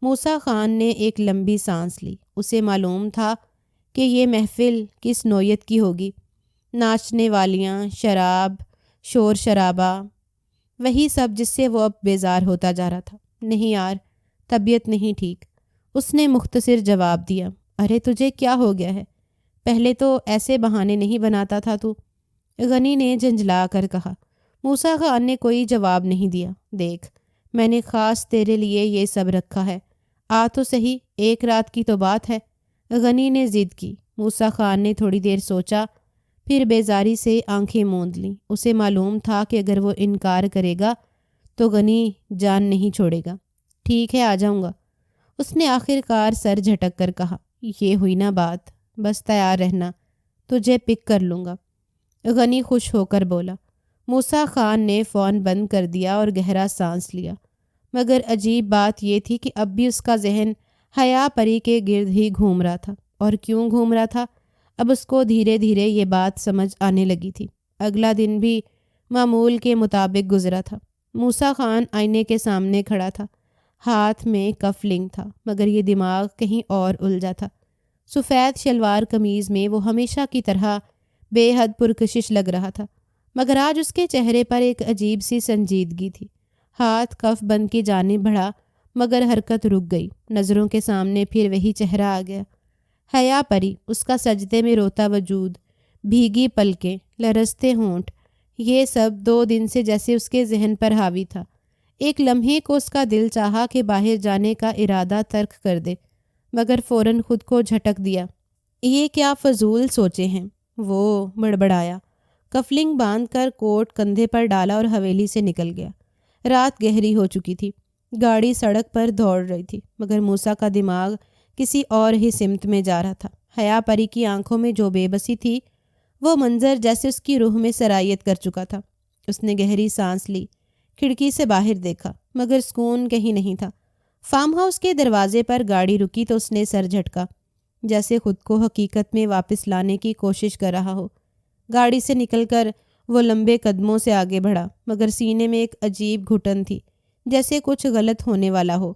موسیٰ خان نے ایک لمبی سانس لی۔ اسے معلوم تھا کہ یہ محفل کس نوعیت کی ہوگی، ناچنے والیاں، شراب، شور شرابہ، وہی سب جس سے وہ اب بیزار ہوتا جا رہا تھا۔ نہیں یار، طبیعت نہیں ٹھیک، اس نے مختصر جواب دیا۔ ارے تجھے کیا ہو گیا ہے؟ پہلے تو ایسے بہانے نہیں بناتا تھا تو، غنی نے جھنجھلا کر کہا۔ موسیٰ خان نے کوئی جواب نہیں دیا۔ دیکھ، میں نے خاص تیرے لیے یہ سب رکھا ہے، آ تو صحیح، ایک رات کی تو بات ہے، غنی نے ضد کی۔ موسیٰ خان نے تھوڑی دیر سوچا، پھر بیزاری سے آنکھیں موند لیں۔ اسے معلوم تھا کہ اگر وہ انکار کرے گا تو غنی جان نہیں چھوڑے گا۔ ٹھیک ہے، آ جاؤں گا، اس نے آخر کار سر جھٹک کر کہا۔ یہ ہوئی نا بات، بس تیار رہنا، تجھے پک کر لوں گا، غنی خوش ہو کر بولا۔ موسیٰ خان نے فون بند کر دیا اور گہرا سانس لیا، مگر عجیب بات یہ تھی کہ اب بھی اس کا ذہن حیا پری کے گرد ہی گھوم رہا تھا۔ اور کیوں گھوم رہا تھا؟ اب اس کو دھیرے دھیرے یہ بات سمجھ آنے لگی تھی۔ اگلا دن بھی معمول کے مطابق گزرا تھا۔ موسیٰ خان آئینے کے سامنے کھڑا تھا، ہاتھ میں کف لنگ تھا، مگر یہ دماغ کہیں اور الجھا تھا۔ سفید شلوار قمیض میں وہ ہمیشہ کی طرح بے حد پرکشش لگ رہا تھا، مگر آج اس کے چہرے پر ایک عجیب سی سنجیدگی تھی۔ ہاتھ کف بند کی جانب بڑھا، مگر حرکت رک گئی۔ نظروں کے سامنے پھر وہی چہرہ آ گیا، حیا پری، اس کا سجدے میں روتا وجود، بھیگی پلکیں، لرزتے ہونٹ، یہ سب 2 دن سے جیسے اس کے ذہن پر حاوی تھا۔ ایک لمحے کو اس کا دل چاہا کہ باہر جانے کا ارادہ ترک کر دے، مگر فوراً خود کو جھٹک دیا۔ یہ کیا فضول سوچے ہیں، وہ بڑبڑایا۔ کفلنگ باندھ کر کوٹ کندھے پر ڈالا اور حویلی سے نکل گیا۔ رات گہری ہو چکی تھی، گاڑی سڑک پر دوڑ رہی تھی، مگر موسیٰ کا دماغ کسی اور ہی سمت میں جا رہا تھا۔ حیا پری کی آنکھوں میں جو بے بسی تھی، وہ منظر جیسے اس کی روح میں سرایت کر چکا تھا۔ اس نے گہری سانس لی، کھڑکی سے باہر دیکھا، مگر سکون کہیں نہیں تھا۔ فارم ہاؤس کے دروازے پر گاڑی رکی تو اس نے سر جھٹکا، جیسے خود کو حقیقت میں واپس لانے کی کوشش کر رہا ہو۔ گاڑی سے نکل کر وہ لمبے قدموں سے آگے بڑھا، مگر سینے میں ایک عجیب گھٹن تھی، جیسے کچھ غلط ہونے والا ہو۔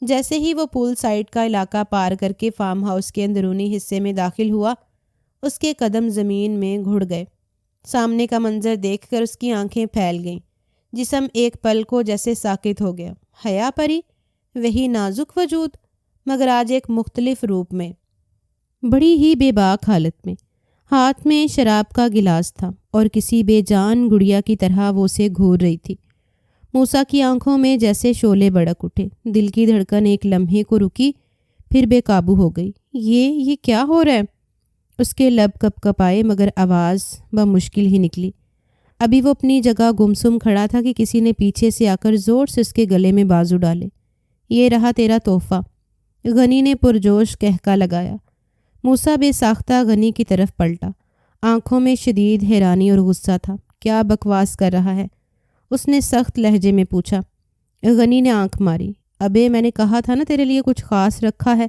جیسے ہی وہ پول سائڈ کا علاقہ پار کر کے فارم ہاؤس کے اندرونی حصے میں داخل ہوا، اس کے قدم زمین میں گھڑ گئے۔ سامنے کا منظر دیکھ کر اس کی آنکھیں پھیل گئیں، جسم ایک پل کو جیسے ساکت ہو گیا۔ حیا پری، وہی نازک وجود، مگر آج ایک مختلف روپ میں، بڑی ہی بے باک حالت میں۔ ہاتھ میں شراب کا گلاس تھا اور کسی بے جان گڑیا کی طرح وہ اسے گھور رہی تھی۔ موسیٰ کی آنکھوں میں جیسے شعلے بڑک اٹھے، دل کی دھڑکن ایک لمحے کو رکی، پھر بے قابو ہو گئی۔ یہ کیا ہو رہا ہے؟ اس کے لب کپ کپائے، مگر آواز بمشکل ہی نکلی۔ ابھی وہ اپنی جگہ گمسم کھڑا تھا کہ کسی نے پیچھے سے آ کر زور سے اس کے گلے میں بازو ڈالے۔ یہ رہا تیرا تحفہ، غنی نے پرجوش کہکا لگایا۔ موسیٰ بے ساختہ غنی کی طرف پلٹا، آنکھوں میں شدید حیرانی اور غصہ تھا۔ کیا بکواس کر رہا ہے؟ اس نے سخت لہجے میں پوچھا۔ غنی نے آنکھ ماری۔ ابے میں نے کہا تھا نا تیرے لیے کچھ خاص رکھا ہے۔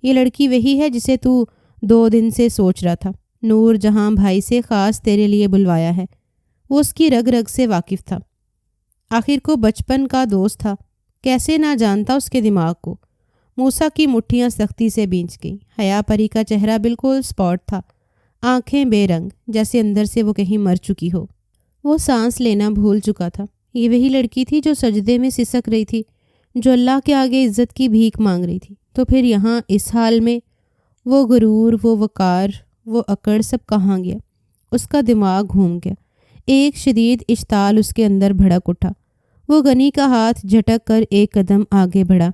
یہ لڑکی وہی ہے جسے تو 2 دن سے سوچ رہا تھا۔ نور جہاں بھائی سے خاص تیرے لیے بلوایا ہے۔ وہ اس کی رگ رگ سے واقف تھا، آخر کو بچپن کا دوست تھا، کیسے نہ جانتا اس کے دماغ کو۔ موسیٰ کی مٹھیاں سختی سے بھینچ گئیں۔ حیا پری کا چہرہ بالکل اسپاٹ تھا، آنکھیں بے رنگ، جیسے اندر سے وہ کہیں مر چکی ہو۔ وہ سانس لینا بھول چکا تھا۔ یہ وہی لڑکی تھی جو سجدے میں سسک رہی تھی، جو اللہ کے آگے عزت کی بھیک مانگ رہی تھی۔ تو پھر یہاں اس حال میں وہ غرور، وہ وقار، وہ اکڑ سب کہاں گیا؟ اس کا دماغ گھوم گیا۔ ایک شدید اشتعال اس کے اندر بھڑک اٹھا۔ وہ غنی کا ہاتھ جھٹک کر ایک قدم آگے بڑھا،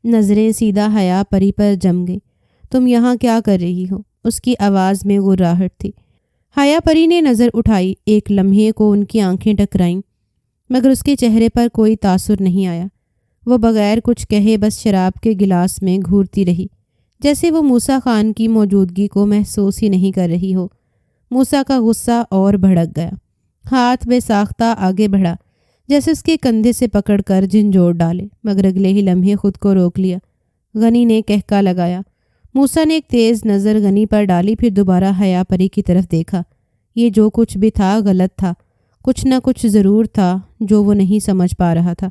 نظریں سیدھا حیا پری پر جم گئی۔ تم یہاں کیا کر رہی ہو؟ اس کی آواز میں غراہٹ تھی۔ حیا پری نے نظر اٹھائی، ایک لمحے کو ان کی آنکھیں ٹکرائیں، مگر اس کے چہرے پر کوئی تاثر نہیں آیا۔ وہ بغیر کچھ کہے بس شراب کے گلاس میں گھورتی رہی، جیسے وہ موسیٰ خان کی موجودگی کو محسوس ہی نہیں کر رہی ہو۔ موسیٰ کا غصہ اور بھڑک گیا، ہاتھ بے ساختہ آگے بڑھا، جیسے اس کے کندھے سے پکڑ کر جھنجھوڑ ڈالے، مگر اگلے ہی لمحے خود کو روک لیا۔ غنی نے کہکا لگایا۔ موسیٰ نے ایک تیز نظر غنی پر ڈالی، پھر دوبارہ حیا پری کی طرف دیکھا۔ یہ جو کچھ بھی تھا غلط تھا، کچھ نہ کچھ ضرور تھا جو وہ نہیں سمجھ پا رہا تھا،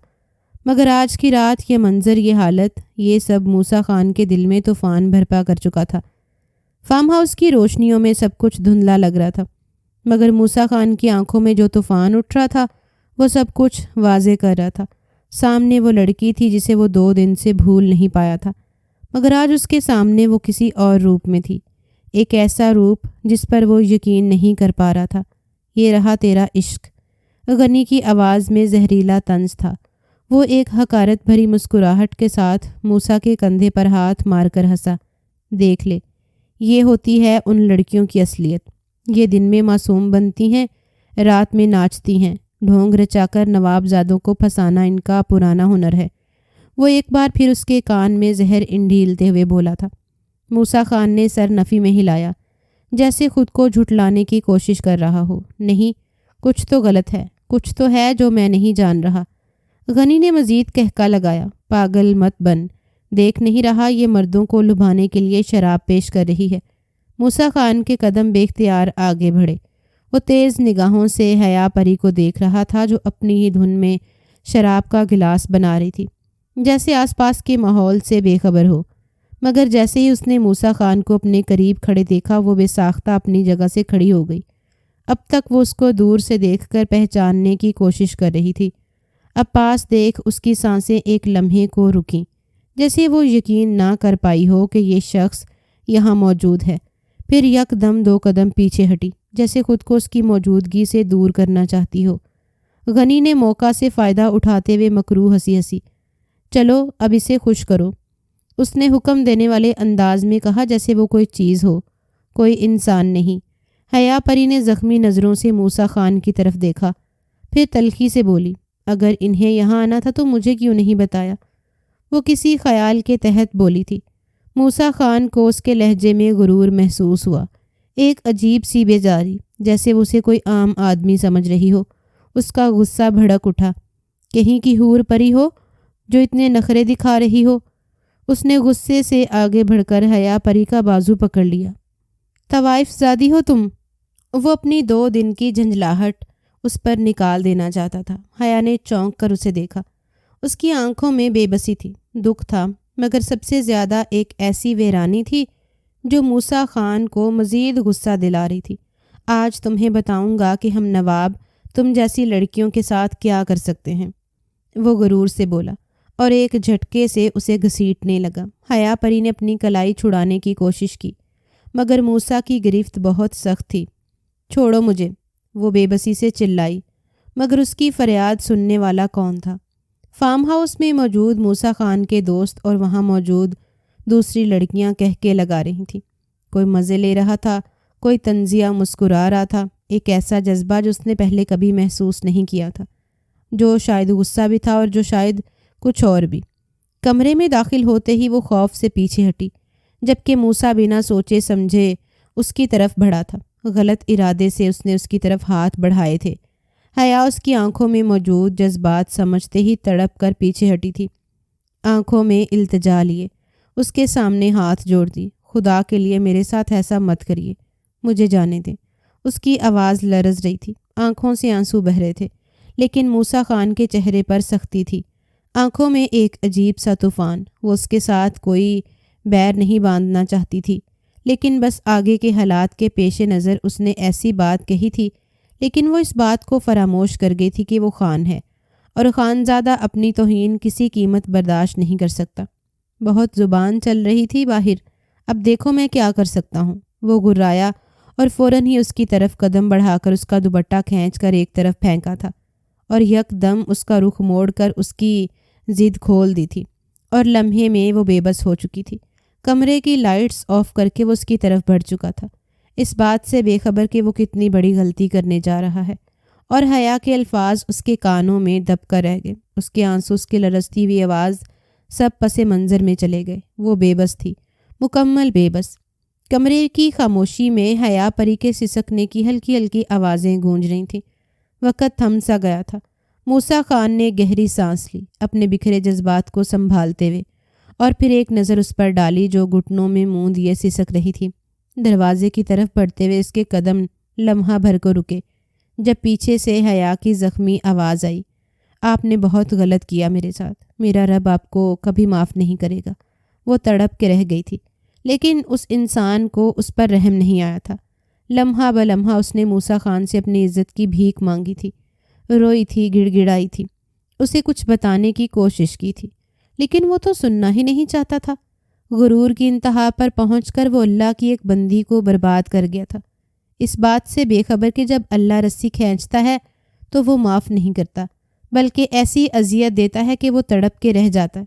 مگر آج کی رات، یہ منظر، یہ حالت، یہ سب موسیٰ خان کے دل میں طوفان برپا کر چکا تھا۔ فارم ہاؤس کی روشنیوں میں سب کچھ دھندلا لگ رہا تھا، مگر موسیٰ خان کی آنکھوں میں جو طوفان اٹھ رہا تھا وہ سب کچھ واضح کر رہا تھا۔ سامنے وہ لڑکی تھی جسے وہ 2 دن سے بھول نہیں پایا تھا، مگر آج اس کے سامنے وہ کسی اور روپ میں تھی، ایک ایسا روپ جس پر وہ یقین نہیں کر پا رہا تھا۔ یہ رہا تیرا عشق۔ غنی کی آواز میں زہریلا طنز تھا۔ وہ ایک حقارت بھری مسکراہٹ کے ساتھ موسیٰ کے کندھے پر ہاتھ مار کر ہنسا۔ دیکھ لے، یہ ہوتی ہے ان لڑکیوں کی اصلیت۔ یہ دن میں معصوم بنتی ہیں، رات میں ناچتی ہیں، ڈھونگ رچا کر نواب زادوں کو پھنسانا ان کا پرانا ہنر ہے۔ وہ ایک بار پھر اس کے کان میں زہر انڈیلتے ہوئے بولا تھا۔ موسیٰ خان نے سر نفی میں ہلایا، جیسے خود کو جھٹلانے کی کوشش کر رہا ہو۔ نہیں، کچھ تو غلط ہے، کچھ تو ہے جو میں نہیں جان رہا۔ غنی نے مزید کہکا لگایا۔ پاگل مت بن، دیکھ نہیں رہا یہ مردوں کو لبھانے کے لیے شراب پیش کر رہی ہے۔ موسیٰ خان کے قدم بے اختیار آگے بڑھے۔ وہ تیز نگاہوں سے حیا پری کو دیکھ رہا تھا جو اپنی ہی دھن میں شراب کا گلاس بنا رہی تھی، جیسے آس پاس کے ماحول سے بے خبر ہو۔ مگر جیسے ہی اس نے موسیٰ خان کو اپنے قریب کھڑے دیکھا وہ بے ساختہ اپنی جگہ سے کھڑی ہو گئی۔ اب تک وہ اس کو دور سے دیکھ کر پہچاننے کی کوشش کر رہی تھی، اب پاس دیکھ اس کی سانسیں ایک لمحے کو رکیں، جیسے وہ یقین نہ کر پائی ہو کہ یہ شخص یہاں موجود ہے۔ پھر یک دم 2 قدم پیچھے ہٹی، جیسے خود کو اس کی موجودگی سے دور کرنا چاہتی ہو۔ غنی نے موقع سے فائدہ اٹھاتے ہوئے مکروہ ہنسی، چلو اب اسے خوش کرو، اس نے حکم دینے والے انداز میں کہا، جیسے وہ کوئی چیز ہو، کوئی انسان نہیں۔ حیا پری نے زخمی نظروں سے موسیٰ خان کی طرف دیکھا، پھر تلخی سے بولی، اگر انہیں یہاں آنا تھا تو مجھے کیوں نہیں بتایا؟ وہ کسی خیال کے تحت بولی تھی۔ موسیٰ خان کو اس کے لہجے میں غرور محسوس ہوا، ایک عجیب سی بیزاری، جیسے وہ اسے کوئی عام آدمی سمجھ رہی ہو۔ اس کا غصہ بھڑک اٹھا، کہیں کی حور پری ہو جو اتنے نخرے دکھا رہی ہو؟ اس نے غصے سے آگے بڑھ کر حیا پری کا بازو پکڑ لیا۔ طوائف زادی ہو تم؟ وہ اپنی 2 دن کی جھنجھلاہٹ اس پر نکال دینا چاہتا تھا۔ حیا نے چونک کر اسے دیکھا، اس کی آنکھوں میں بے بسی تھی، دکھ تھا، مگر سب سے زیادہ ایک ایسی ویرانی تھی جو موسیٰ خان کو مزید غصہ دلا رہی تھی۔ آج تمہیں بتاؤں گا کہ ہم نواب تم جیسی لڑکیوں کے ساتھ کیا کر سکتے ہیں، وہ غرور سے بولا اور ایک جھٹکے سے اسے گھسیٹنے لگا۔ حیا پری نے اپنی کلائی چھڑانے کی کوشش کی، مگر موسیٰ کی گرفت بہت سخت تھی۔ چھوڑو مجھے، وہ بے بسی سے چلائی، مگر اس کی فریاد سننے والا کون تھا؟ فارم ہاؤس میں موجود موسیٰ خان کے دوست اور وہاں موجود دوسری لڑکیاں کہہ کے لگا رہی تھیں۔ کوئی مزے لے رہا تھا، کوئی طنزیہ مسکرا رہا تھا، ایک ایسا جذبہ جو اس نے پہلے کبھی محسوس نہیں کیا تھا، جو شاید غصہ بھی تھا اور جو شاید کچھ اور بھی۔ کمرے میں داخل ہوتے ہی وہ خوف سے پیچھے ہٹی، جبکہ موسیٰ بنا سوچے سمجھے اس کی طرف بڑھا تھا۔ غلط ارادے سے اس نے اس کی طرف ہاتھ بڑھائے تھے۔ حیا اس کی آنکھوں میں موجود جذبات سمجھتے ہی تڑپ کر پیچھے ہٹی تھی، آنکھوں میں التجا لیے اس کے سامنے ہاتھ جوڑ دی۔ خدا کے لیے میرے ساتھ ایسا مت کریے، مجھے جانے دیں۔ اس کی آواز لرز رہی تھی، آنکھوں سے آنسو بہہ رہے تھے، لیکن موسیٰ خان کے چہرے پر سختی تھی، آنکھوں میں ایک عجیب سا طوفان۔ وہ اس کے ساتھ کوئی بیر نہیں باندھنا چاہتی تھی، لیکن بس آگے کے حالات کے پیش نظر اس نے ایسی بات کہی تھی، لیکن وہ اس بات کو فراموش کر گئی تھی کہ وہ خان ہے اور خانزادہ اپنی توہین کسی قیمت برداشت نہیں کر سکتا۔ بہت زبان چل رہی تھی باہر، اب دیکھو میں کیا کر سکتا ہوں، وہ گرایا اور فوراً ہی اس کی طرف قدم بڑھا کر اس کا دوپٹہ کھینچ کر ایک طرف پھینکا تھا اور یک دم اس کا رخ موڑ کر اس کی ضد کھول دی تھی اور لمحے میں وہ بے بس ہو چکی تھی۔ کمرے کی لائٹس آف کر کے وہ اس کی طرف بڑھ چکا تھا، اس بات سے بے خبر کہ وہ کتنی بڑی غلطی کرنے جا رہا ہے، اور حیا کے الفاظ اس کے کانوں میں دب کر رہ گئے۔ اس کے آنسو، اس کی لرزتی ہوئی آواز سب پس منظر میں چلے گئے۔ وہ بے بس تھی، مکمل بے بس۔ کمرے کی خاموشی میں حیا پری کے سسکنے کی ہلکی ہلکی آوازیں گونج رہی تھیں۔ وقت تھم سا گیا تھا۔ موسیٰ خان نے گہری سانس لی، اپنے بکھرے جذبات کو سنبھالتے ہوئے، اور پھر ایک نظر اس پر ڈالی جو گھٹنوں میں منہ دیے سسک رہی تھی۔ دروازے کی طرف بڑھتے ہوئے اس کے قدم لمحہ بھر کو رکے، جب پیچھے سے حیا کی زخمی آواز آئی، آپ نے بہت غلط کیا میرے ساتھ، میرا رب آپ کو کبھی معاف نہیں کرے گا۔ وہ تڑپ کے رہ گئی تھی، لیکن اس انسان کو اس پر رحم نہیں آیا تھا۔ لمحہ بلمحہ اس نے موسیٰ خان سے اپنی عزت کی بھیک مانگی تھی، روئی تھی، گڑ گڑائی تھی، اسے کچھ بتانے کی کوشش کی تھی، لیکن وہ تو سننا ہی نہیں چاہتا تھا۔ غرور کی انتہا پر پہنچ کر وہ اللہ کی ایک بندی کو برباد کر گیا تھا، اس بات سے بے خبر کہ جب اللہ رسی کھینچتا ہے تو وہ معاف نہیں کرتا، بلکہ ایسی اذیت دیتا ہے کہ وہ تڑپ کے رہ جاتا ہے،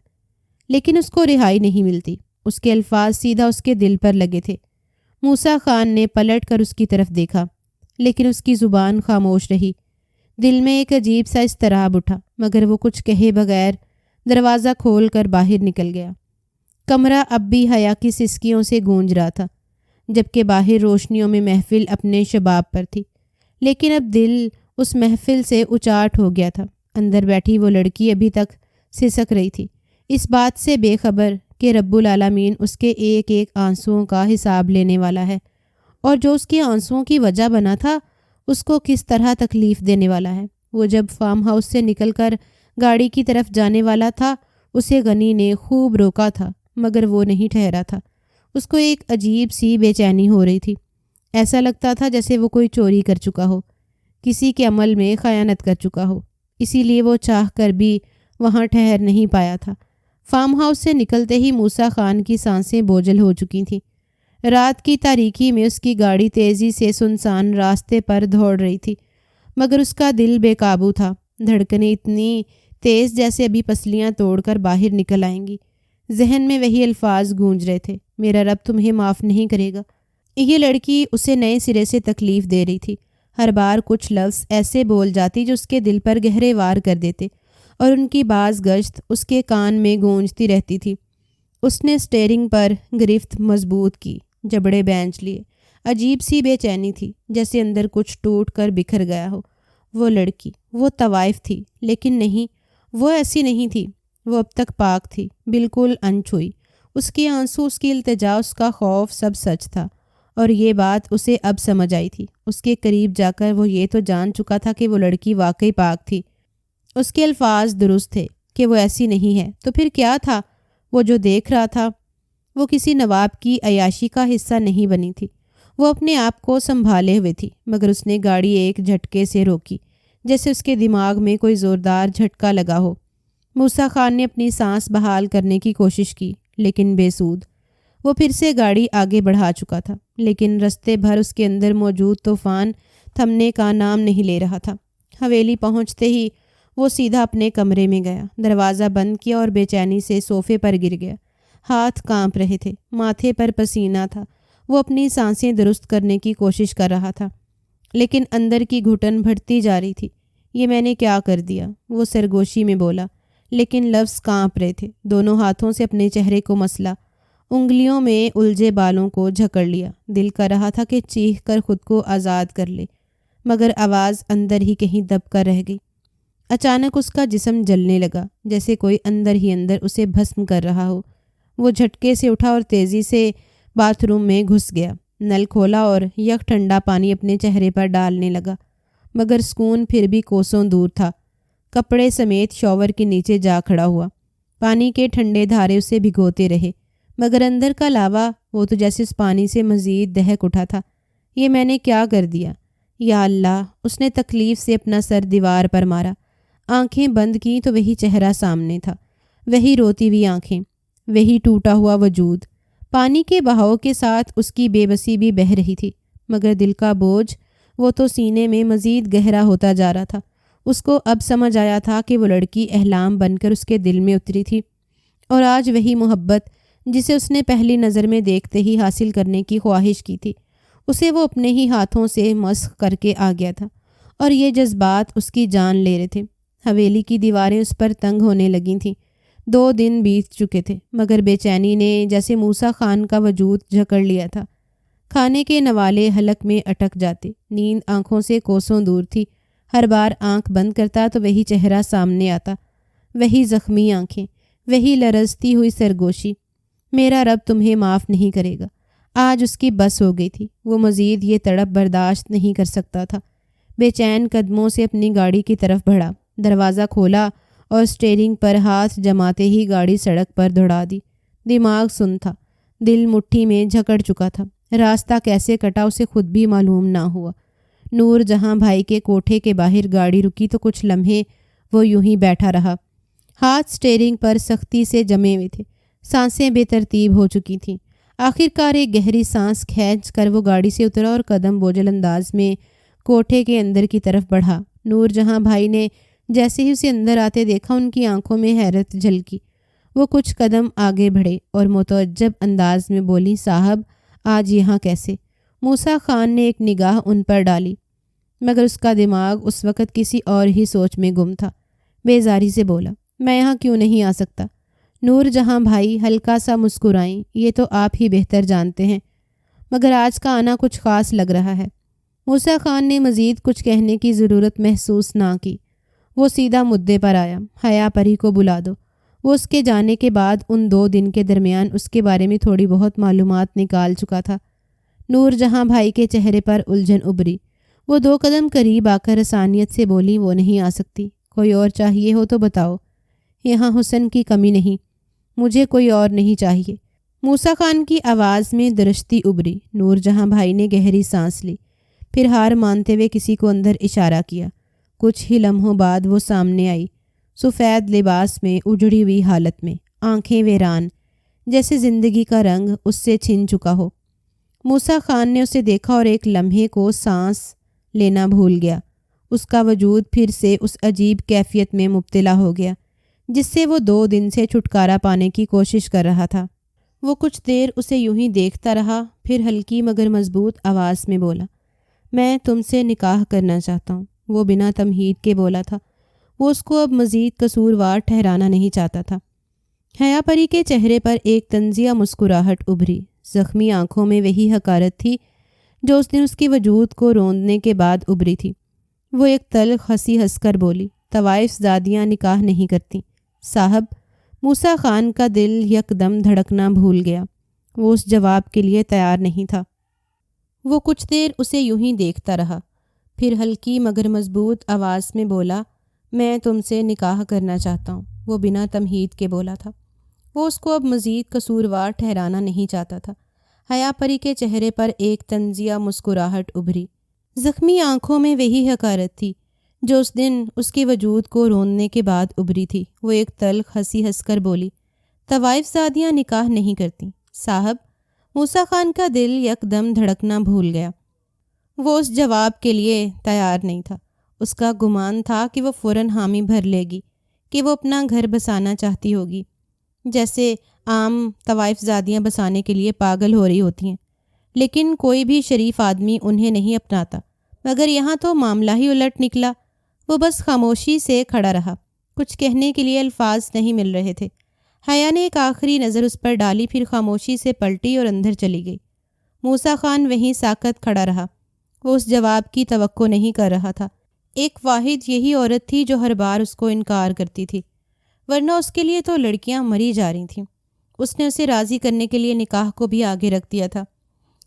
لیکن اس کو رہائی نہیں ملتی۔ اس کے الفاظ سیدھا اس کے دل پر لگے تھے۔ موسیٰ خان نے پلٹ کر اس کی طرف دیکھا، لیکن اس کی زبان خاموش رہی۔ دل میں ایک عجیب سا اضطراب اٹھا، مگر وہ کچھ کہے بغیر دروازہ کھول کر باہر نکل گیا۔ کمرہ اب بھی حیا کی سسکیوں سے گونج رہا تھا، جبکہ باہر روشنیوں میں محفل اپنے شباب پر تھی، لیکن اب دل اس محفل سے اچاٹ ہو گیا تھا۔ اندر بیٹھی وہ لڑکی ابھی تک سسک رہی تھی، اس بات سے بے خبر کہ رب العالمین اس کے ایک ایک آنسوؤں کا حساب لینے والا ہے، اور جو اس کے آنسوؤں کی وجہ بنا تھا اس کو کس طرح تکلیف دینے والا ہے۔ وہ جب فارم ہاؤس سے نکل کر گاڑی کی طرف جانے والا تھا، اسے غنی نے خوب روکا تھا، مگر وہ نہیں ٹھہرا تھا۔ اس کو ایک عجیب سی بے چینی ہو رہی تھی۔ ایسا لگتا تھا جیسے وہ کوئی چوری کر چکا ہو، کسی کے عمل میں خیانت کر چکا ہو، اسی لیے وہ چاہ کر بھی وہاں ٹھہر نہیں پایا تھا۔ فارم ہاؤس سے نکلتے ہی موسیٰ خان کی سانسیں بوجھل ہو چکی تھیں۔ رات کی تاریکی میں اس کی گاڑی تیزی سے سنسان راستے پر دوڑ رہی تھی، مگر اس کا دل بے قابو تھا۔ دھڑکنیں اتنی تیز جیسے ابھی پسلیاں توڑ کر باہر نکل آئیں گی۔ ذہن میں وہی الفاظ گونج رہے تھے، میرا رب تمہیں معاف نہیں کرے گا۔ یہ لڑکی اسے نئے سرے سے تکلیف دے رہی تھی۔ ہر بار کچھ لفظ ایسے بول جاتی جو اس کے دل پر گہرے وار کر دیتے، اور ان کی باز گشت اس کے کان میں گونجتی رہتی تھی۔ اس نے اسٹیئرنگ پر گرفت مضبوط کی، جبڑے بینچ لیے۔ عجیب سی بے چینی تھی، جیسے اندر کچھ ٹوٹ کر بکھر گیا ہو۔ وہ لڑکی، وہ طوائف تھی، لیکن نہیں، وہ ایسی نہیں تھی۔ وہ اب تک پاک تھی، بالکل انچھوئی۔ اس کے آنسو، اس کی التجا، اس کا خوف سب سچ تھا، اور یہ بات اسے اب سمجھ آئی تھی۔ اس کے قریب جا کر وہ یہ تو جان چکا تھا کہ وہ لڑکی واقعی پاک تھی۔ اس کے الفاظ درست تھے کہ وہ ایسی نہیں ہے، تو پھر کیا تھا؟ وہ جو دیکھ رہا تھا وہ کسی نواب کی عیاشی کا حصہ نہیں بنی تھی۔ وہ اپنے آپ کو سنبھالے ہوئے تھی، مگر اس نے گاڑی ایک جھٹکے سے روکی، جیسے اس کے دماغ میں کوئی زوردار جھٹکا لگا ہو۔ موسیٰ خان نے اپنی سانس بحال کرنے کی کوشش کی، لیکن بے سود۔ وہ پھر سے گاڑی آگے بڑھا چکا تھا، لیکن رستے بھر اس کے اندر موجود طوفان تھمنے کا نام نہیں لے رہا تھا۔ حویلی پہنچتے ہی وہ سیدھا اپنے کمرے میں گیا، دروازہ بند کیا اور بے چینی سے صوفے پر گر گیا۔ ہاتھ کانپ رہے تھے، ماتھے پر پسینہ تھا۔ وہ اپنی سانسیں درست کرنے کی کوشش کر رہا تھا، لیکن اندر کی گھٹن بڑھتی جا رہی تھی۔ یہ میں نے کیا کر دیا؟ وہ سرگوشی میں بولا، لیکن لفظ کانپ رہے تھے۔ دونوں ہاتھوں سے اپنے چہرے کو مسلا، انگلیوں میں الجھے بالوں کو جھکڑ لیا۔ دل کر رہا تھا کہ چیخ کر خود کو آزاد کر لے، مگر آواز اندر ہی کہیں دب کر رہ گئی۔ اچانک اس کا جسم جلنے لگا، جیسے کوئی اندر ہی اندر اسے بھسم کر رہا ہو۔ وہ جھٹکے سے اٹھا اور تیزی سے باتھ روم میں گھس گیا۔ نل کھولا اور یک ٹھنڈا پانی اپنے چہرے پر ڈالنے لگا، مگر سکون پھر بھی کوسوں دور تھا۔ کپڑے سمیت شاور کے نیچے جا کھڑا ہوا۔ پانی کے ٹھنڈے دھارے اسے بھگوتے رہے، مگر اندر کا لاوا، وہ تو جیسے اس پانی سے مزید دہک اٹھا تھا۔ یہ میں نے کیا کر دیا؟ یا اللہ! اس نے تکلیف سے اپنا سر دیوار پر مارا۔ آنکھیں بند کی تو وہی چہرہ سامنے تھا، وہی روتی ہوئی آنکھیں، وہی ٹوٹا ہوا وجود۔ پانی کے بہاؤ کے ساتھ اس کی بے بسی بھی بہہ رہی تھی، مگر دل کا بوجھ، وہ تو سینے میں مزید گہرا ہوتا جا رہا تھا۔ اس کو اب سمجھ آیا تھا کہ وہ لڑکی احلام بن کر اس کے دل میں اتری تھی، اور آج وہی محبت جسے اس نے پہلی نظر میں دیکھتے ہی حاصل کرنے کی خواہش کی تھی، اسے وہ اپنے ہی ہاتھوں سے مسخ کر کے آ گیا تھا، اور یہ جذبات اس کی جان لے رہے تھے۔ حویلی کی دیواریں اس پر تنگ ہونے لگی تھیں۔ 2 دن بیت چکے تھے، مگر بے چینی نے جیسے موسیٰ خان کا وجود جکڑ لیا تھا۔ کھانے کے نوالے حلق میں اٹک جاتے، نیند آنکھوں سے کوسوں دور تھی۔ ہر بار آنکھ بند کرتا تو وہی چہرہ سامنے آتا، وہی زخمی آنکھیں، وہی لرزتی ہوئی سرگوشی۔ میرا رب تمہیں معاف نہیں کرے گا۔ آج اس کی بس ہو گئی تھی، وہ مزید یہ تڑپ برداشت نہیں کر سکتا تھا۔ بے چین قدموں سے اپنی گاڑی کی طرف بڑھا، دروازہ کھولا اور اسٹیئرنگ پر ہاتھ جماتے ہی گاڑی سڑک پر دوڑا دی۔ دماغ سن تھا، دل مٹھی میں جکڑ چکا تھا۔ راستہ کیسے کٹا اسے خود بھی معلوم نہ ہوا۔ نور جہاں بھائی کے کوٹھے کے باہر گاڑی رکی تو کچھ لمحے وہ یوں ہی بیٹھا رہا۔ ہاتھ اسٹیئرنگ پر سختی سے جمے ہوئے تھے، سانسیں بے ترتیب ہو چکی تھیں۔ آخرکار ایک گہری سانس کھینچ کر وہ گاڑی سے اترا اور قدم بوجھل انداز میں کوٹھے کے اندر کی طرف بڑھا۔ نور جہاں بھائی نے جیسے ہی اسے اندر آتے دیکھا، ان کی آنکھوں میں حیرت جھلکی۔ وہ کچھ قدم آگے بڑھے اور متعجب انداز میں بولی، صاحب آج یہاں کیسے؟ موسیٰ خان نے ایک نگاہ ان پر ڈالی، مگر اس کا دماغ اس وقت کسی اور ہی سوچ میں گم تھا۔ بیزاری سے بولا، میں یہاں کیوں نہیں آ سکتا؟ نور جہاں بھائی ہلکا سا مسکرائیں، یہ تو آپ ہی بہتر جانتے ہیں، مگر آج کا آنا کچھ خاص لگ رہا ہے۔ موسیٰ خان نے مزید کچھ کہنے کی ضرورت محسوس نہ کی۔ وہ سیدھا مدعے پر آیا، حیا پری کو بلا دو۔ وہ اس کے جانے کے بعد ان 2 دن کے درمیان اس کے بارے میں تھوڑی بہت معلومات نکال چکا تھا۔ نور جہاں بھائی کے چہرے پر الجھن ابھری۔ وہ 2 قدم قریب آ کر رسانیت سے بولی، وہ نہیں آ سکتی، کوئی اور چاہیے ہو تو بتاؤ، یہاں حسن کی کمی نہیں، مجھے کوئی اور نہیں چاہیے۔ موسیٰ خان کی آواز میں درشتی ابھری۔ نور جہاں بھائی نے گہری سانس لی، پھر ہار مانتے ہوئے کسی کو اندر اشارہ کیا۔ کچھ ہی لمحوں بعد وہ سامنے آئی، سفید لباس میں، اجڑی ہوئی حالت میں، آنکھیں ویران، جیسے زندگی کا رنگ اس سے چھن چکا ہو۔ موسیٰ خان نے اسے دیکھا اور ایک لمحے کو سانس لینا بھول گیا۔ اس کا وجود پھر سے اس عجیب کیفیت میں مبتلا ہو گیا جس سے وہ 2 دن سے چھٹکارا پانے کی کوشش کر رہا تھا۔ وہ کچھ دیر اسے یوں ہی دیکھتا رہا، پھر ہلکی مگر مضبوط آواز میں بولا، میں تم سے نکاح کرنا چاہتا ہوں۔ وہ بنا تمہید کے بولا تھا۔ وہ اس کو اب مزید قصوروار ٹھہرانا نہیں چاہتا تھا۔ حیا پری کے چہرے پر ایک طنزیہ مسکراہٹ ابھری۔ زخمی آنکھوں میں وہی حقارت تھی جو اس دن اس کے وجود کو روندنے کے بعد ابھری تھی۔ وہ ایک تلخ ہنسی ہنس کر بولی، طوائف زادیاں نکاح نہیں کرتی صاحب۔ موسیٰ خان کا دل یکدم دھڑکنا بھول گیا۔ وہ اس جواب کے لیے تیار نہیں تھا۔ وہ کچھ دیر اسے یوں ہی دیکھتا رہا، پھر ہلکی مگر مضبوط آواز میں بولا، میں تم سے نکاح کرنا چاہتا ہوں۔ وہ بنا تمہید کے بولا تھا۔ وہ اس کو اب مزید قصوروار ٹھہرانا نہیں چاہتا تھا۔ حیا پری کے چہرے پر ایک طنزیہ مسکراہٹ ابھری۔ زخمی آنکھوں میں وہی حقارت تھی جو اس دن اس کے وجود کو روندنے کے بعد ابھری تھی۔ وہ ایک تلخ ہنسی ہنس کر بولی، طوائف زادیاں نکاح نہیں کرتی صاحب۔ موسیٰ خان کا دل یکدم دھڑکنا بھول گیا۔ وہ اس جواب کے لیے تیار نہیں تھا۔ اس کا گمان تھا کہ وہ فوراً حامی بھر لے گی کہ وہ اپنا گھر بسانا چاہتی ہوگی، جیسے عام طوائف زادیاں بسانے کے لیے پاگل ہو رہی ہوتی ہیں، لیکن کوئی بھی شریف آدمی انہیں نہیں اپناتا۔ مگر یہاں تو معاملہ ہی الٹ نکلا۔ وہ بس خاموشی سے کھڑا رہا، کچھ کہنے کے لیے الفاظ نہیں مل رہے تھے۔ حیا نے ایک آخری نظر اس پر ڈالی، پھر خاموشی سے پلٹی اور اندر چلی گئی۔ موسیٰ خان وہیں ساکت کھڑا رہا۔ وہ اس جواب کی توقع نہیں کر رہا تھا۔ ایک واحد یہی عورت تھی جو ہر بار اس کو انکار کرتی تھی، ورنہ اس کے لیے تو لڑکیاں مری جا رہی تھیں۔ اس نے اسے راضی کرنے کے لیے نکاح کو بھی آگے رکھ دیا تھا،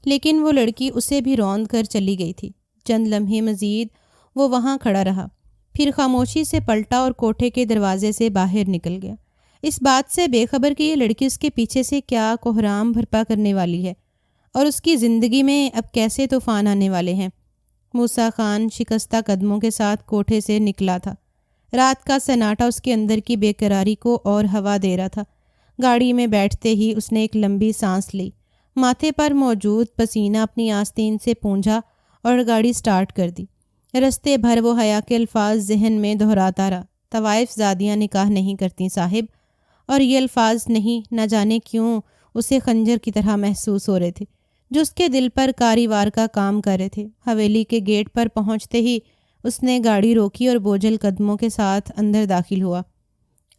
لیکن وہ لڑکی اسے بھی روند کر چلی گئی تھی۔ چند لمحے مزید وہ وہاں کھڑا رہا، پھر خاموشی سے پلٹا اور کوٹھے کے دروازے سے باہر نکل گیا، اس بات سے بے خبر کہ یہ لڑکی اس کے پیچھے سے کیا کوہرام بھرپا کرنے والی ہے اور اس کی زندگی میں اب کیسے طوفان آنے والے ہیں۔ موسیٰ خان شکستہ قدموں کے ساتھ کوٹھے سے نکلا تھا۔ رات کا سناٹا اس کے اندر کی بے قراری کو اور ہوا دے رہا تھا۔ گاڑی میں بیٹھتے ہی اس نے ایک لمبی سانس لی، ماتھے پر موجود پسینہ اپنی آستین سے پونجھا اور گاڑی سٹارٹ کر دی۔ رستے بھر وہ حیا کے الفاظ ذہن میں دہراتا رہا، طوائف زادیاں نکاح نہیں کرتی صاحب۔ اور یہ الفاظ نہیں، نہ جانے کیوں اسے خنجر کی طرح محسوس ہو رہے تھے جو اس کے دل پر کاری وار کا کام کر رہے تھے۔ حویلی کے گیٹ پر پہنچتے ہی اس نے گاڑی روکی اور بوجھل قدموں کے ساتھ اندر داخل ہوا۔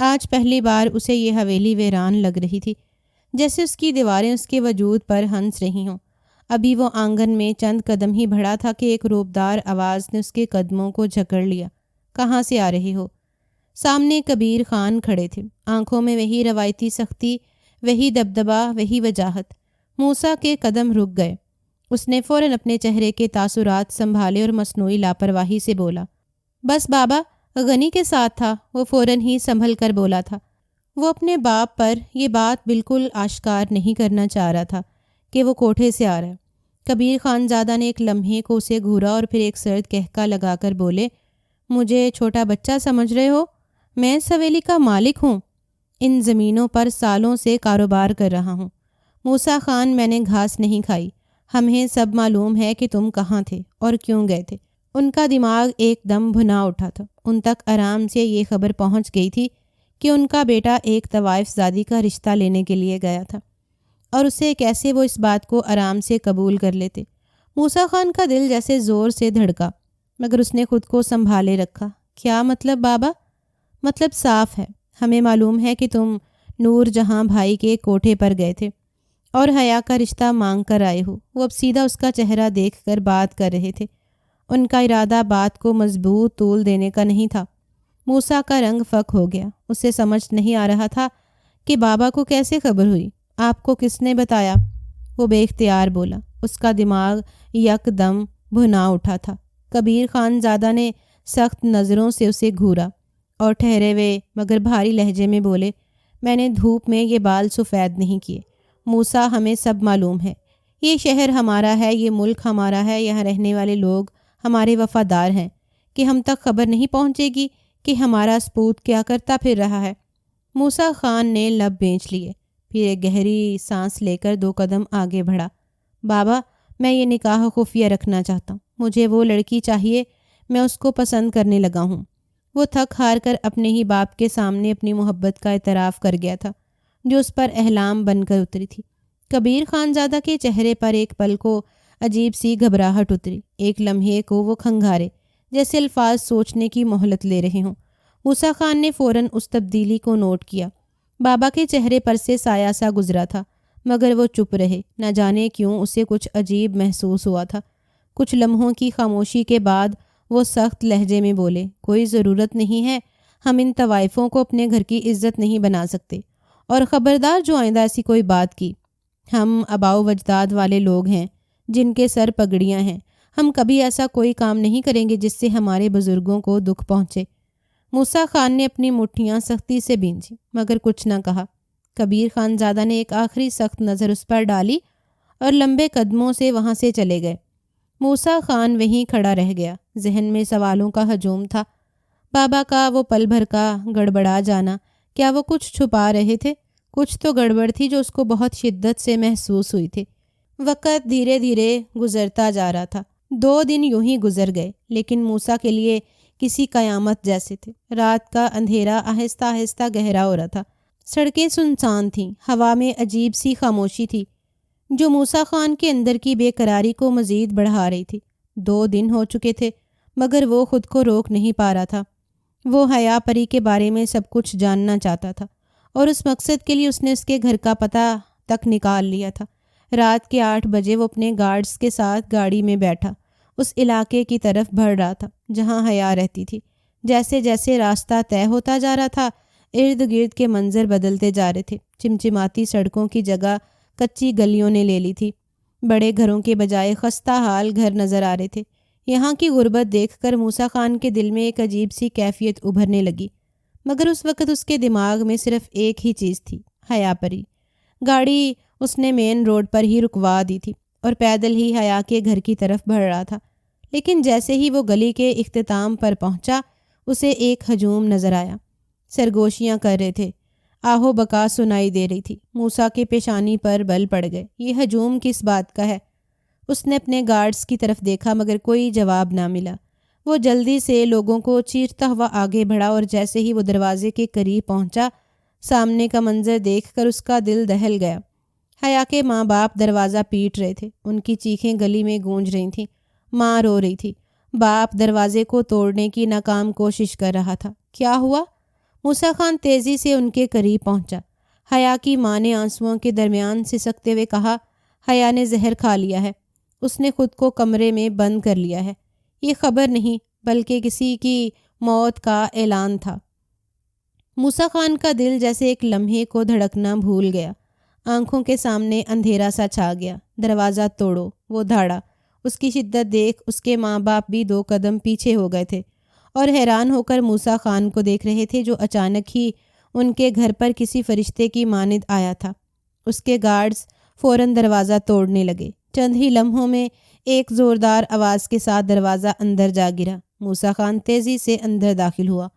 آج پہلی بار اسے یہ حویلی ویران لگ رہی تھی، جیسے اس کی دیواریں اس کے وجود پر ہنس رہی ہوں۔ ابھی وہ آنگن میں چند قدم ہی بڑھا تھا کہ ایک روبدار آواز نے اس کے قدموں کو جکڑ لیا۔ کہاں سے آ رہے ہو؟ سامنے کبیر خان کھڑے تھے، آنکھوں میں وہی روایتی سختی، وہی دبدبا، وہی وجاہت۔ موسیٰ کے قدم رک گئے۔ اس نے فوراً اپنے چہرے کے تاثرات سنبھالے اور مصنوعی لاپرواہی سے بولا، بس بابا غنی کے ساتھ تھا۔ وہ فوراً ہی سنبھل کر بولا تھا۔ وہ اپنے باپ پر یہ بات بالکل آشکار نہیں کرنا چاہ رہا تھا کہ وہ کوٹھے سے آ رہا ہے۔ کبیر خان زادہ نے ایک لمحے کو اسے گھورا اور پھر ایک سرد کہکا لگا کر بولے، مجھے چھوٹا بچہ سمجھ رہے ہو؟ میں اس حویلی کا مالک ہوں، ان زمینوں پر سالوں سے کاروبار کر رہا ہوں۔ موسیٰ خان، میں نے گھاس نہیں کھائی۔ ہمیں سب معلوم ہے کہ تم کہاں تھے اور کیوں گئے تھے۔ ان کا دماغ ایک دم بھنا اٹھا تھا۔ ان تک آرام سے یہ خبر پہنچ گئی تھی کہ ان کا بیٹا ایک طوائف زادی کا رشتہ لینے کے لیے گیا تھا، اور اسے کیسے وہ اس بات کو آرام سے قبول کر لیتے۔ موسیٰ خان کا دل جیسے زور سے دھڑکا، مگر اس نے خود کو سنبھالے رکھا۔ کیا مطلب بابا؟ مطلب صاف ہے، ہمیں معلوم ہے کہ تم نور جہاں بھائی کے کوٹھے پر گئے تھے اور حیا کا رشتہ مانگ کر آئے ہو۔ وہ اب سیدھا اس کا چہرہ دیکھ کر بات کر رہے تھے۔ ان کا ارادہ بات کو مضبوط طول دینے کا نہیں تھا۔ موسیٰ کا رنگ فک ہو گیا۔ اسے سمجھ نہیں آ رہا تھا کہ بابا کو کیسے خبر ہوئی۔ آپ کو کس نے بتایا؟ وہ بے اختیار بولا۔ اس کا دماغ یک دم بھنا اٹھا تھا۔ کبیر خان زادہ نے سخت نظروں سے اسے گھورا اور ٹھہرے ہوئے مگر بھاری لہجے میں بولے، میں نے دھوپ میں یہ بال سفید نہیں کیے موسیٰ، ہمیں سب معلوم ہے، یہ شہر ہمارا ہے، یہ ملک ہمارا ہے، یہاں رہنے والے لوگ ہمارے وفادار ہیں، کہ ہم تک خبر نہیں پہنچے گی کہ ہمارا سپوت کیا کرتا پھر رہا ہے۔ موسیٰ خان نے لب بینچ لیے، پھر ایک گہری سانس لے کر 2 قدم آگے بڑھا۔ بابا، میں یہ نکاح خفیہ رکھنا چاہتا ہوں، مجھے وہ لڑکی چاہیے، میں اس کو پسند کرنے لگا ہوں۔ وہ تھک ہار کر اپنے ہی باپ کے سامنے اپنی محبت کا اعتراف کر گیا تھا جو اس پر احلام بن کر اتری تھی۔ کبیر خان زادہ کے چہرے پر ایک پل کو عجیب سی گھبراہٹ اتری، ایک لمحے کو وہ کھنگارے جیسے الفاظ سوچنے کی مہلت لے رہے ہوں۔ موسیٰ خان نے فوراً اس تبدیلی کو نوٹ کیا۔ بابا کے چہرے پر سے سایہ سا گزرا تھا مگر وہ چپ رہے، نہ جانے کیوں اسے کچھ عجیب محسوس ہوا تھا۔ کچھ لمحوں کی خاموشی کے بعد وہ سخت لہجے میں بولے، کوئی ضرورت نہیں ہے، ہم ان طوائفوں کو اپنے گھر کی عزت نہیں بنا سکتے، اور خبردار جو آئندہ ایسی کوئی بات کی، ہم آباء و اجداد والے لوگ ہیں جن کے سر پگڑیاں ہیں، ہم کبھی ایسا کوئی کام نہیں کریں گے جس سے ہمارے بزرگوں کو دکھ پہنچے۔ موسیٰ خان نے اپنی مٹھیاں سختی سے بھینجی مگر کچھ نہ کہا۔ کبیر خان زادہ نے ایک آخری سخت نظر اس پر ڈالی اور لمبے قدموں سے وہاں سے چلے گئے۔ موسیٰ خان وہیں کھڑا رہ گیا، ذہن میں سوالوں کا ہجوم تھا۔ بابا کا وہ پل بھر کا گڑبڑا جانا، کیا وہ کچھ چھپا رہے تھے؟ کچھ تو گڑبڑ تھی جو اس کو بہت شدت سے محسوس ہوئی تھی۔ وقت دھیرے دھیرے گزرتا جا رہا تھا۔ 2 دن یوں ہی گزر گئے لیکن موسیٰ کے لیے کسی قیامت جیسے تھے۔ رات کا اندھیرا آہستہ آہستہ گہرا ہو رہا تھا، سڑکیں سنسان تھیں، ہوا میں عجیب سی خاموشی تھی جو موسیٰ خان کے اندر کی بے قراری کو مزید بڑھا رہی تھی۔ 2 دن ہو چکے تھے مگر وہ خود کو روک نہیں پا رہا تھا۔ وہ حیا پری کے بارے میں سب کچھ جاننا چاہتا تھا اور اس مقصد کے لیے اس نے اس کے گھر کا پتہ تک نکال لیا تھا۔ رات کے 8 بجے وہ اپنے گارڈز کے ساتھ گاڑی میں بیٹھا اس علاقے کی طرف بڑھ رہا تھا جہاں حیا رہتی تھی۔ جیسے جیسے راستہ طے ہوتا جا رہا تھا، ارد گرد کے منظر بدلتے جا رہے تھے۔ چمچماتی سڑکوں کی جگہ کچی گلیوں نے لے لی تھی، بڑے گھروں کے بجائے خستہ حال گھر نظر آ رہے تھے۔ یہاں کی غربت دیکھ کر موسیٰ خان کے دل میں ایک عجیب سی کیفیت ابھرنے لگی مگر اس وقت اس کے دماغ میں صرف ایک ہی چیز تھی، حیا پری۔ گاڑی اس نے مین روڈ پر ہی رکوا دی تھی اور پیدل ہی حیا کے گھر کی طرف بڑھ رہا تھا، لیکن جیسے ہی وہ گلی کے اختتام پر پہنچا اسے ایک ہجوم نظر آیا۔ سرگوشیاں کر رہے تھے، آہو بکا سنائی دے رہی تھی۔ موسیٰ کے پیشانی پر بل پڑ گئے، یہ ہجوم کس بات کا ہے؟ اس نے اپنے گارڈز کی طرف دیکھا مگر کوئی جواب نہ ملا۔ وہ جلدی سے لوگوں کو چیرتا ہوا آگے بڑھا اور جیسے ہی وہ دروازے کے قریب پہنچا، سامنے کا منظر دیکھ کر اس کا دل دہل گیا۔ حیا کے ماں باپ دروازہ پیٹ رہے تھے، ان کی چیخیں گلی میں گونج رہی تھیں۔ ماں رو رہی تھی، باپ دروازے کو توڑنے کی ناکام کوشش کر رہا تھا۔ کیا ہوا؟ موسیٰ خان تیزی سے ان کے قریب پہنچا۔ حیا کی ماں نے آنسوؤں کے درمیان سسکتے ہوئے کہا، حیا نے زہر کھا لیا ہے، اس نے خود کو کمرے میں بند کر لیا ہے۔ یہ خبر نہیں بلکہ کسی کی موت کا اعلان تھا۔ موسیٰ خان کا دل جیسے ایک لمحے کو دھڑکنا بھول گیا، آنکھوں کے سامنے اندھیرا سا چھا گیا۔ دروازہ توڑو، وہ دھاڑا۔ اس کی شدت دیکھ اس کے ماں باپ بھی 2 قدم پیچھے ہو گئے تھے اور حیران ہو کر موسیٰ خان کو دیکھ رہے تھے جو اچانک ہی ان کے گھر پر کسی فرشتے کی مانند آیا تھا۔ اس کے گارڈز فوراً دروازہ توڑنے لگے۔ چند ہی لمحوں میں ایک زوردار آواز کے ساتھ دروازہ اندر جا گرا۔ موسیٰ خان تیزی سے اندر داخل ہوا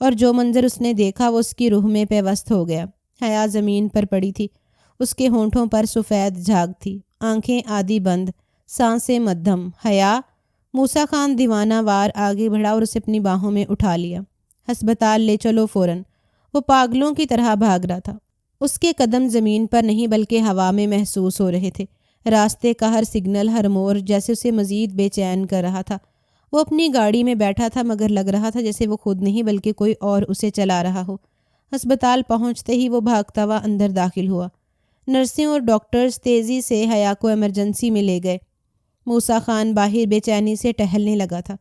اور جو منظر اس نے دیکھا وہ اس کی روح میں پیوست ہو گیا۔ حیا زمین پر پڑی تھی، اس کے ہونٹوں پر سفید جھاگ تھی، آنکھیں آدھی بند، سانسیں مدھم۔ حیا! موسیٰ خان دیوانہ وار آگے بڑھا اور اسے اپنی باہوں میں اٹھا لیا۔ ہسپتال لے چلو فوراً۔ وہ پاگلوں کی طرح بھاگ رہا تھا، اس کے قدم زمین پر نہیں بلکہ ہوا میں محسوس ہو رہے تھے۔ راستے کا ہر سگنل، ہر موڑ جیسے اسے مزید بے چین کر رہا تھا۔ وہ اپنی گاڑی میں بیٹھا تھا مگر لگ رہا تھا جیسے وہ خود نہیں بلکہ کوئی اور اسے چلا رہا ہو۔ ہسپتال پہنچتے ہی وہ بھاگتا ہوا اندر داخل ہوا۔ نرسیں اور ڈاکٹرز تیزی سے حیا کو ایمرجنسی میں لے گئے۔ موسیٰ خان باہر بے چینی سے ٹہلنے لگا تھا،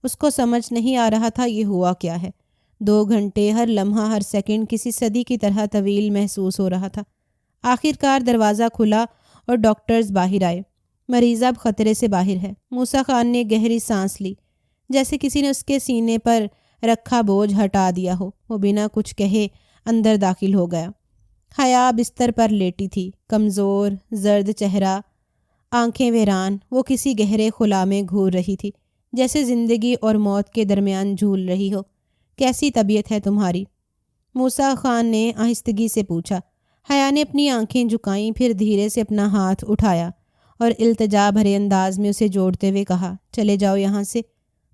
اس کو سمجھ نہیں آ رہا تھا یہ ہوا کیا ہے۔ 2 گھنٹے، ہر لمحہ، ہر سیکنڈ کسی صدی کی طرح طویل محسوس ہو رہا تھا۔ آخرکار دروازہ کھلا اور ڈاکٹرز باہر آئے۔ مریض اب خطرے سے باہر ہے۔ موسیٰ خان نے گہری سانس لی، جیسے کسی نے اس کے سینے پر رکھا بوجھ ہٹا دیا ہو۔ وہ بنا کچھ کہے اندر داخل ہو گیا۔ حیا بستر پر لیٹی تھی، کمزور، زرد چہرہ، آنکھیں ویران۔ وہ کسی گہرے خلا میں گھور رہی تھی، جیسے زندگی اور موت کے درمیان جھول رہی ہو۔ کیسی طبیعت ہے تمہاری؟ موسیٰ خان نے آہستگی سے پوچھا۔ حیا نے اپنی آنکھیں جھکائیں، پھر دھیرے سے اپنا ہاتھ اٹھایا اور التجا بھرے انداز میں اسے جوڑتے ہوئے کہا، چلے جاؤ یہاں سے،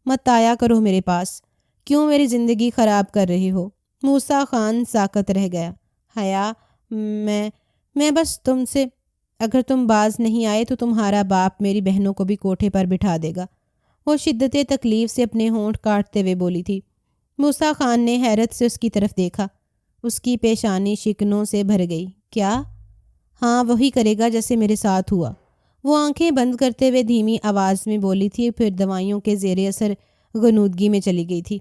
مت آیا کرو میرے پاس۔ کیوں میری زندگی خراب کر رہی ہو؟ موسیٰ خان ساکت رہ گیا۔ حیا، میں بس تم سے، اگر تم باز نہیں آئے تو تمہارا باپ میری بہنوں کو بھی کوٹھے پر بٹھا دے گا۔ وہ شدت تکلیف سے اپنے ہونٹ کاٹتے ہوئے بولی تھی۔ موسیٰ خان نے حیرت سے اس کی طرف دیکھا۔ اس کی پیشانی شکنوں سے بھر گئی۔ کیا؟ ہاں، وہی کرے گا جیسے میرے ساتھ ہوا۔ وہ آنکھیں بند کرتے ہوئے دھیمی آواز میں بولی تھی، پھر دوائیوں کے زیر اثر غنودگی میں چلی گئی تھی۔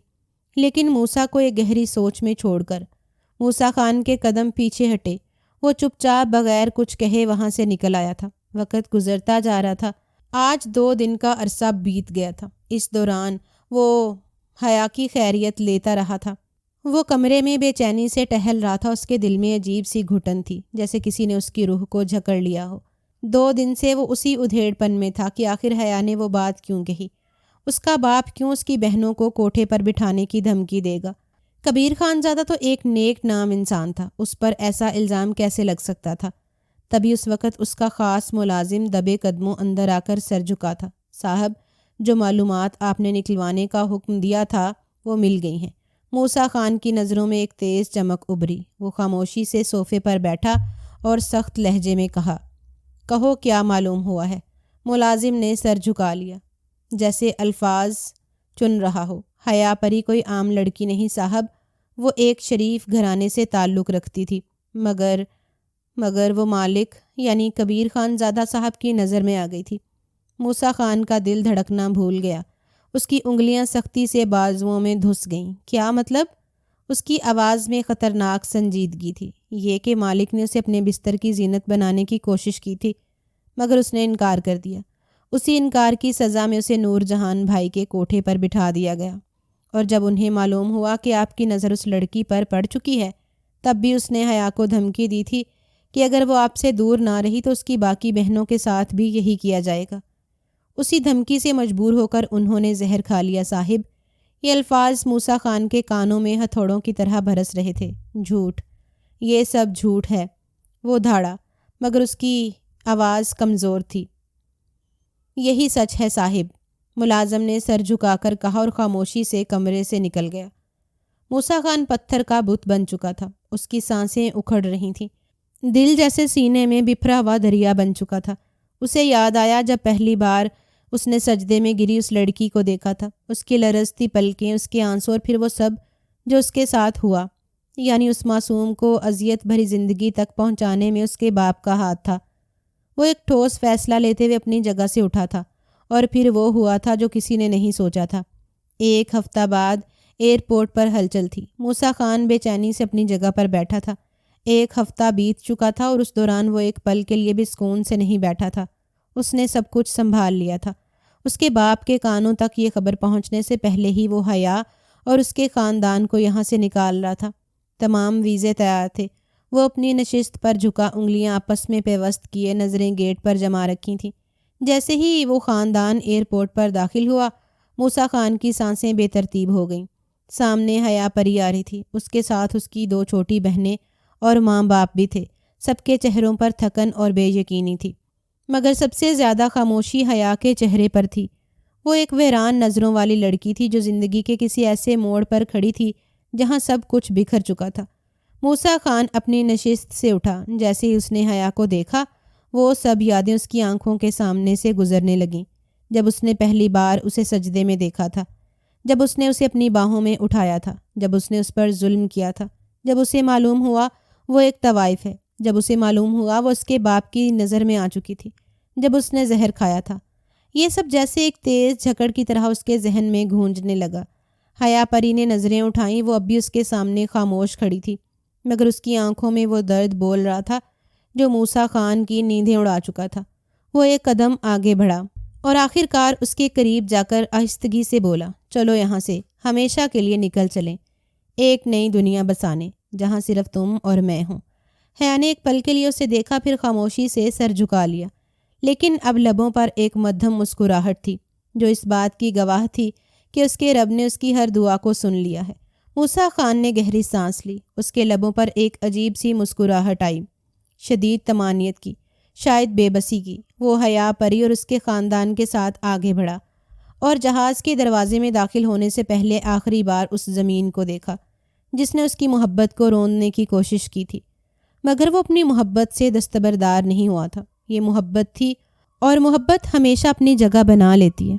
لیکن موسیٰ کو ایک گہری سوچ میں چھوڑ کر موسیٰ خان کے قدم پیچھے ہٹے۔ وہ چپ چاپ بغیر کچھ کہے وہاں سے نکل آیا تھا۔ وقت گزرتا جا رہا تھا۔ آج 2 دن کا عرصہ بیت گیا تھا۔ اس دوران وہ حیا کی خیریت لیتا رہا تھا۔ وہ کمرے میں بے چینی سے ٹہل رہا تھا۔ اس کے دل میں عجیب سی گھٹن تھی، جیسے کسی نے اس کی روح کو جھکڑ لیا ہو۔ 2 دن سے وہ اسی ادھیڑ پن میں تھا کہ آخر حیا نے وہ بات کیوں کہی۔ اس کا باپ کیوں اس کی بہنوں کو کوٹھے پر بٹھانے کی دھمکی دے گا؟ کبیر خان زادہ تو ایک نیک نام انسان تھا، اس پر ایسا الزام کیسے لگ سکتا تھا؟ تبھی اس وقت اس کا خاص ملازم دبے قدموں اندر آ کر سر جھکا تھا۔ صاحب، جو معلومات آپ نے نکلوانے کا حکم دیا تھا وہ مل گئی ہیں۔ موسیٰ خان کی نظروں میں ایک تیز چمک ابھری۔ وہ خاموشی سے صوفے پر بیٹھا اور سخت لہجے میں کہا، کہو کیا معلوم ہوا ہے؟ ملازم نے سر جھکا لیا، جیسے الفاظ چن رہا ہو۔ حیا پری کوئی عام لڑکی نہیں صاحب، وہ ایک شریف گھرانے سے تعلق رکھتی تھی، مگر وہ مالک یعنی کبیر خان زادہ صاحب کی نظر میں آ گئی تھی۔ موسیٰ خان کا دل دھڑکنا بھول گیا۔ اس کی انگلیاں سختی سے بازوؤں میں دھس گئیں۔ کیا مطلب؟ اس کی آواز میں خطرناک سنجیدگی تھی۔ یہ کہ مالک نے اسے اپنے بستر کی زینت بنانے کی کوشش کی تھی، مگر اس نے انکار کر دیا۔ اسی انکار کی سزا میں اسے نور جہان بھائی کے کوٹھے پر بٹھا دیا گیا، اور جب انہیں معلوم ہوا کہ آپ کی نظر اس لڑکی پر پڑ چکی ہے، تب بھی اس نے حیا کو دھمکی دی تھی کہ اگر وہ آپ سے دور نہ رہی تو اس کی باقی بہنوں کے ساتھ بھی یہی کیا جائے گا۔ اسی دھمکی سے مجبور ہو کر انہوں نے زہر کھا لیا صاحب۔ یہ الفاظ موسیٰ خان کے کانوں میں ہتھوڑوں کی طرح برس رہے تھے۔ جھوٹ، یہ سب جھوٹ ہے، وہ دھاڑا، مگر اس کی آواز کمزور تھی۔ یہی سچ ہے صاحب، ملازم نے سر جھکا کر کہا اور خاموشی سے کمرے سے نکل گیا۔ موسیٰ خان پتھر کا بت بن چکا تھا۔ اس کی سانسیں اکھڑ رہی تھیں، دل جیسے سینے میں بپھرا ہوا دریا بن چکا تھا۔ اسے یاد آیا جب پہلی بار اس نے سجدے میں گری اس لڑکی کو دیکھا تھا، اس کی لرزتی پلکیں، اس کے آنسو، اور پھر وہ سب جو اس کے ساتھ ہوا، یعنی اس معصوم کو اذیت بھری زندگی تک پہنچانے میں اس کے باپ کا ہاتھ تھا۔ وہ ایک ٹھوس فیصلہ لیتے ہوئے اپنی جگہ سے اٹھا تھا، اور پھر وہ ہوا تھا جو کسی نے نہیں سوچا تھا۔ 1 ہفتہ بعد ایئرپورٹ پر ہلچل تھی۔ موسیٰ خان بے چینی سے اپنی جگہ پر بیٹھا تھا۔ 1 ہفتہ بیت چکا تھا اور اس دوران وہ ایک پل کے لیے بھی سکون سے نہیں بیٹھا تھا۔ اس نے سب کچھ سنبھال لیا تھا۔ اس کے باپ کے کانوں تک یہ خبر پہنچنے سے پہلے ہی وہ حیا اور اس کے خاندان کو یہاں سے نکال رہا تھا۔ تمام ویزے تیار تھے۔ وہ اپنی نشست پر جھکا، انگلیاں آپس میں پیوست کیے، نظریں گیٹ پر جما رکھی تھیں۔ جیسے ہی وہ خاندان ایئرپورٹ پر داخل ہوا، موسیٰ خان کی سانسیں بے ترتیب ہو گئیں۔ سامنے حیا پری آ رہی تھی، اس کے ساتھ اس کی 2 چھوٹی بہنیں اور ماں باپ بھی تھے۔ سب کے چہروں پر تھکن اور بے یقینی تھی، مگر سب سے زیادہ خاموشی حیا کے چہرے پر تھی۔ وہ ایک ویران نظروں والی لڑکی تھی جو زندگی کے کسی ایسے موڑ پر کھڑی تھی جہاں سب کچھ بکھر چکا تھا۔ موسیٰ خان اپنی نشست سے اٹھا۔ جیسے ہی اس نے حیا کو دیکھا، وہ سب یادیں اس کی آنکھوں کے سامنے سے گزرنے لگیں۔ جب اس نے پہلی بار اسے سجدے میں دیکھا تھا، جب اس نے اسے اپنی باہوں میں اٹھایا تھا، جب اس نے اس پر ظلم کیا تھا، جب اسے معلوم ہوا وہ ایک طوائف ہے، جب اسے معلوم ہوا وہ اس کے باپ کی نظر میں آ چکی تھی، جب اس نے زہر کھایا تھا، یہ سب جیسے ایک تیز جھکڑ کی طرح اس کے ذہن میں گونجنے لگا۔ حیا پری نے نظریں اٹھائیں۔ وہ اب بھی اس کے سامنے خاموش کھڑی تھی، مگر اس کی آنکھوں میں وہ درد بول رہا تھا جو موسیٰ خان کی نیندیں اڑا چکا تھا۔ وہ ایک قدم آگے بڑھا اور آخر کار اس کے قریب جا کر آہستگی سے بولا، چلو یہاں سے ہمیشہ کے لیے نکل چلیں، ایک نئی دنیا بسانے جہاں صرف تم اور میں ہوں۔ حیا نے ایک پل کے لیے اسے دیکھا، پھر خاموشی سے سر جھکا لیا، لیکن اب لبوں پر ایک مدھم مسکراہٹ تھی جو اس بات کی گواہ تھی کہ اس کے رب نے اس کی ہر دعا کو سن لیا ہے۔ موسیٰ خان نے گہری سانس لی، اس کے لبوں پر ایک عجیب سی مسکراہٹ آئی، شدید طمانینت کی، شاید بے بسی کی۔ وہ حیا پری اور اس کے خاندان کے ساتھ آگے بڑھا اور جہاز کے دروازے میں داخل ہونے سے پہلے آخری بار اس زمین کو دیکھا جس نے اس کی محبت کو روندنے کی کوشش کی تھی، مگر وہ اپنی محبت سے دستبردار نہیں ہوا تھا۔ یہ محبت تھی اور محبت ہمیشہ اپنی جگہ بنا لیتی ہے۔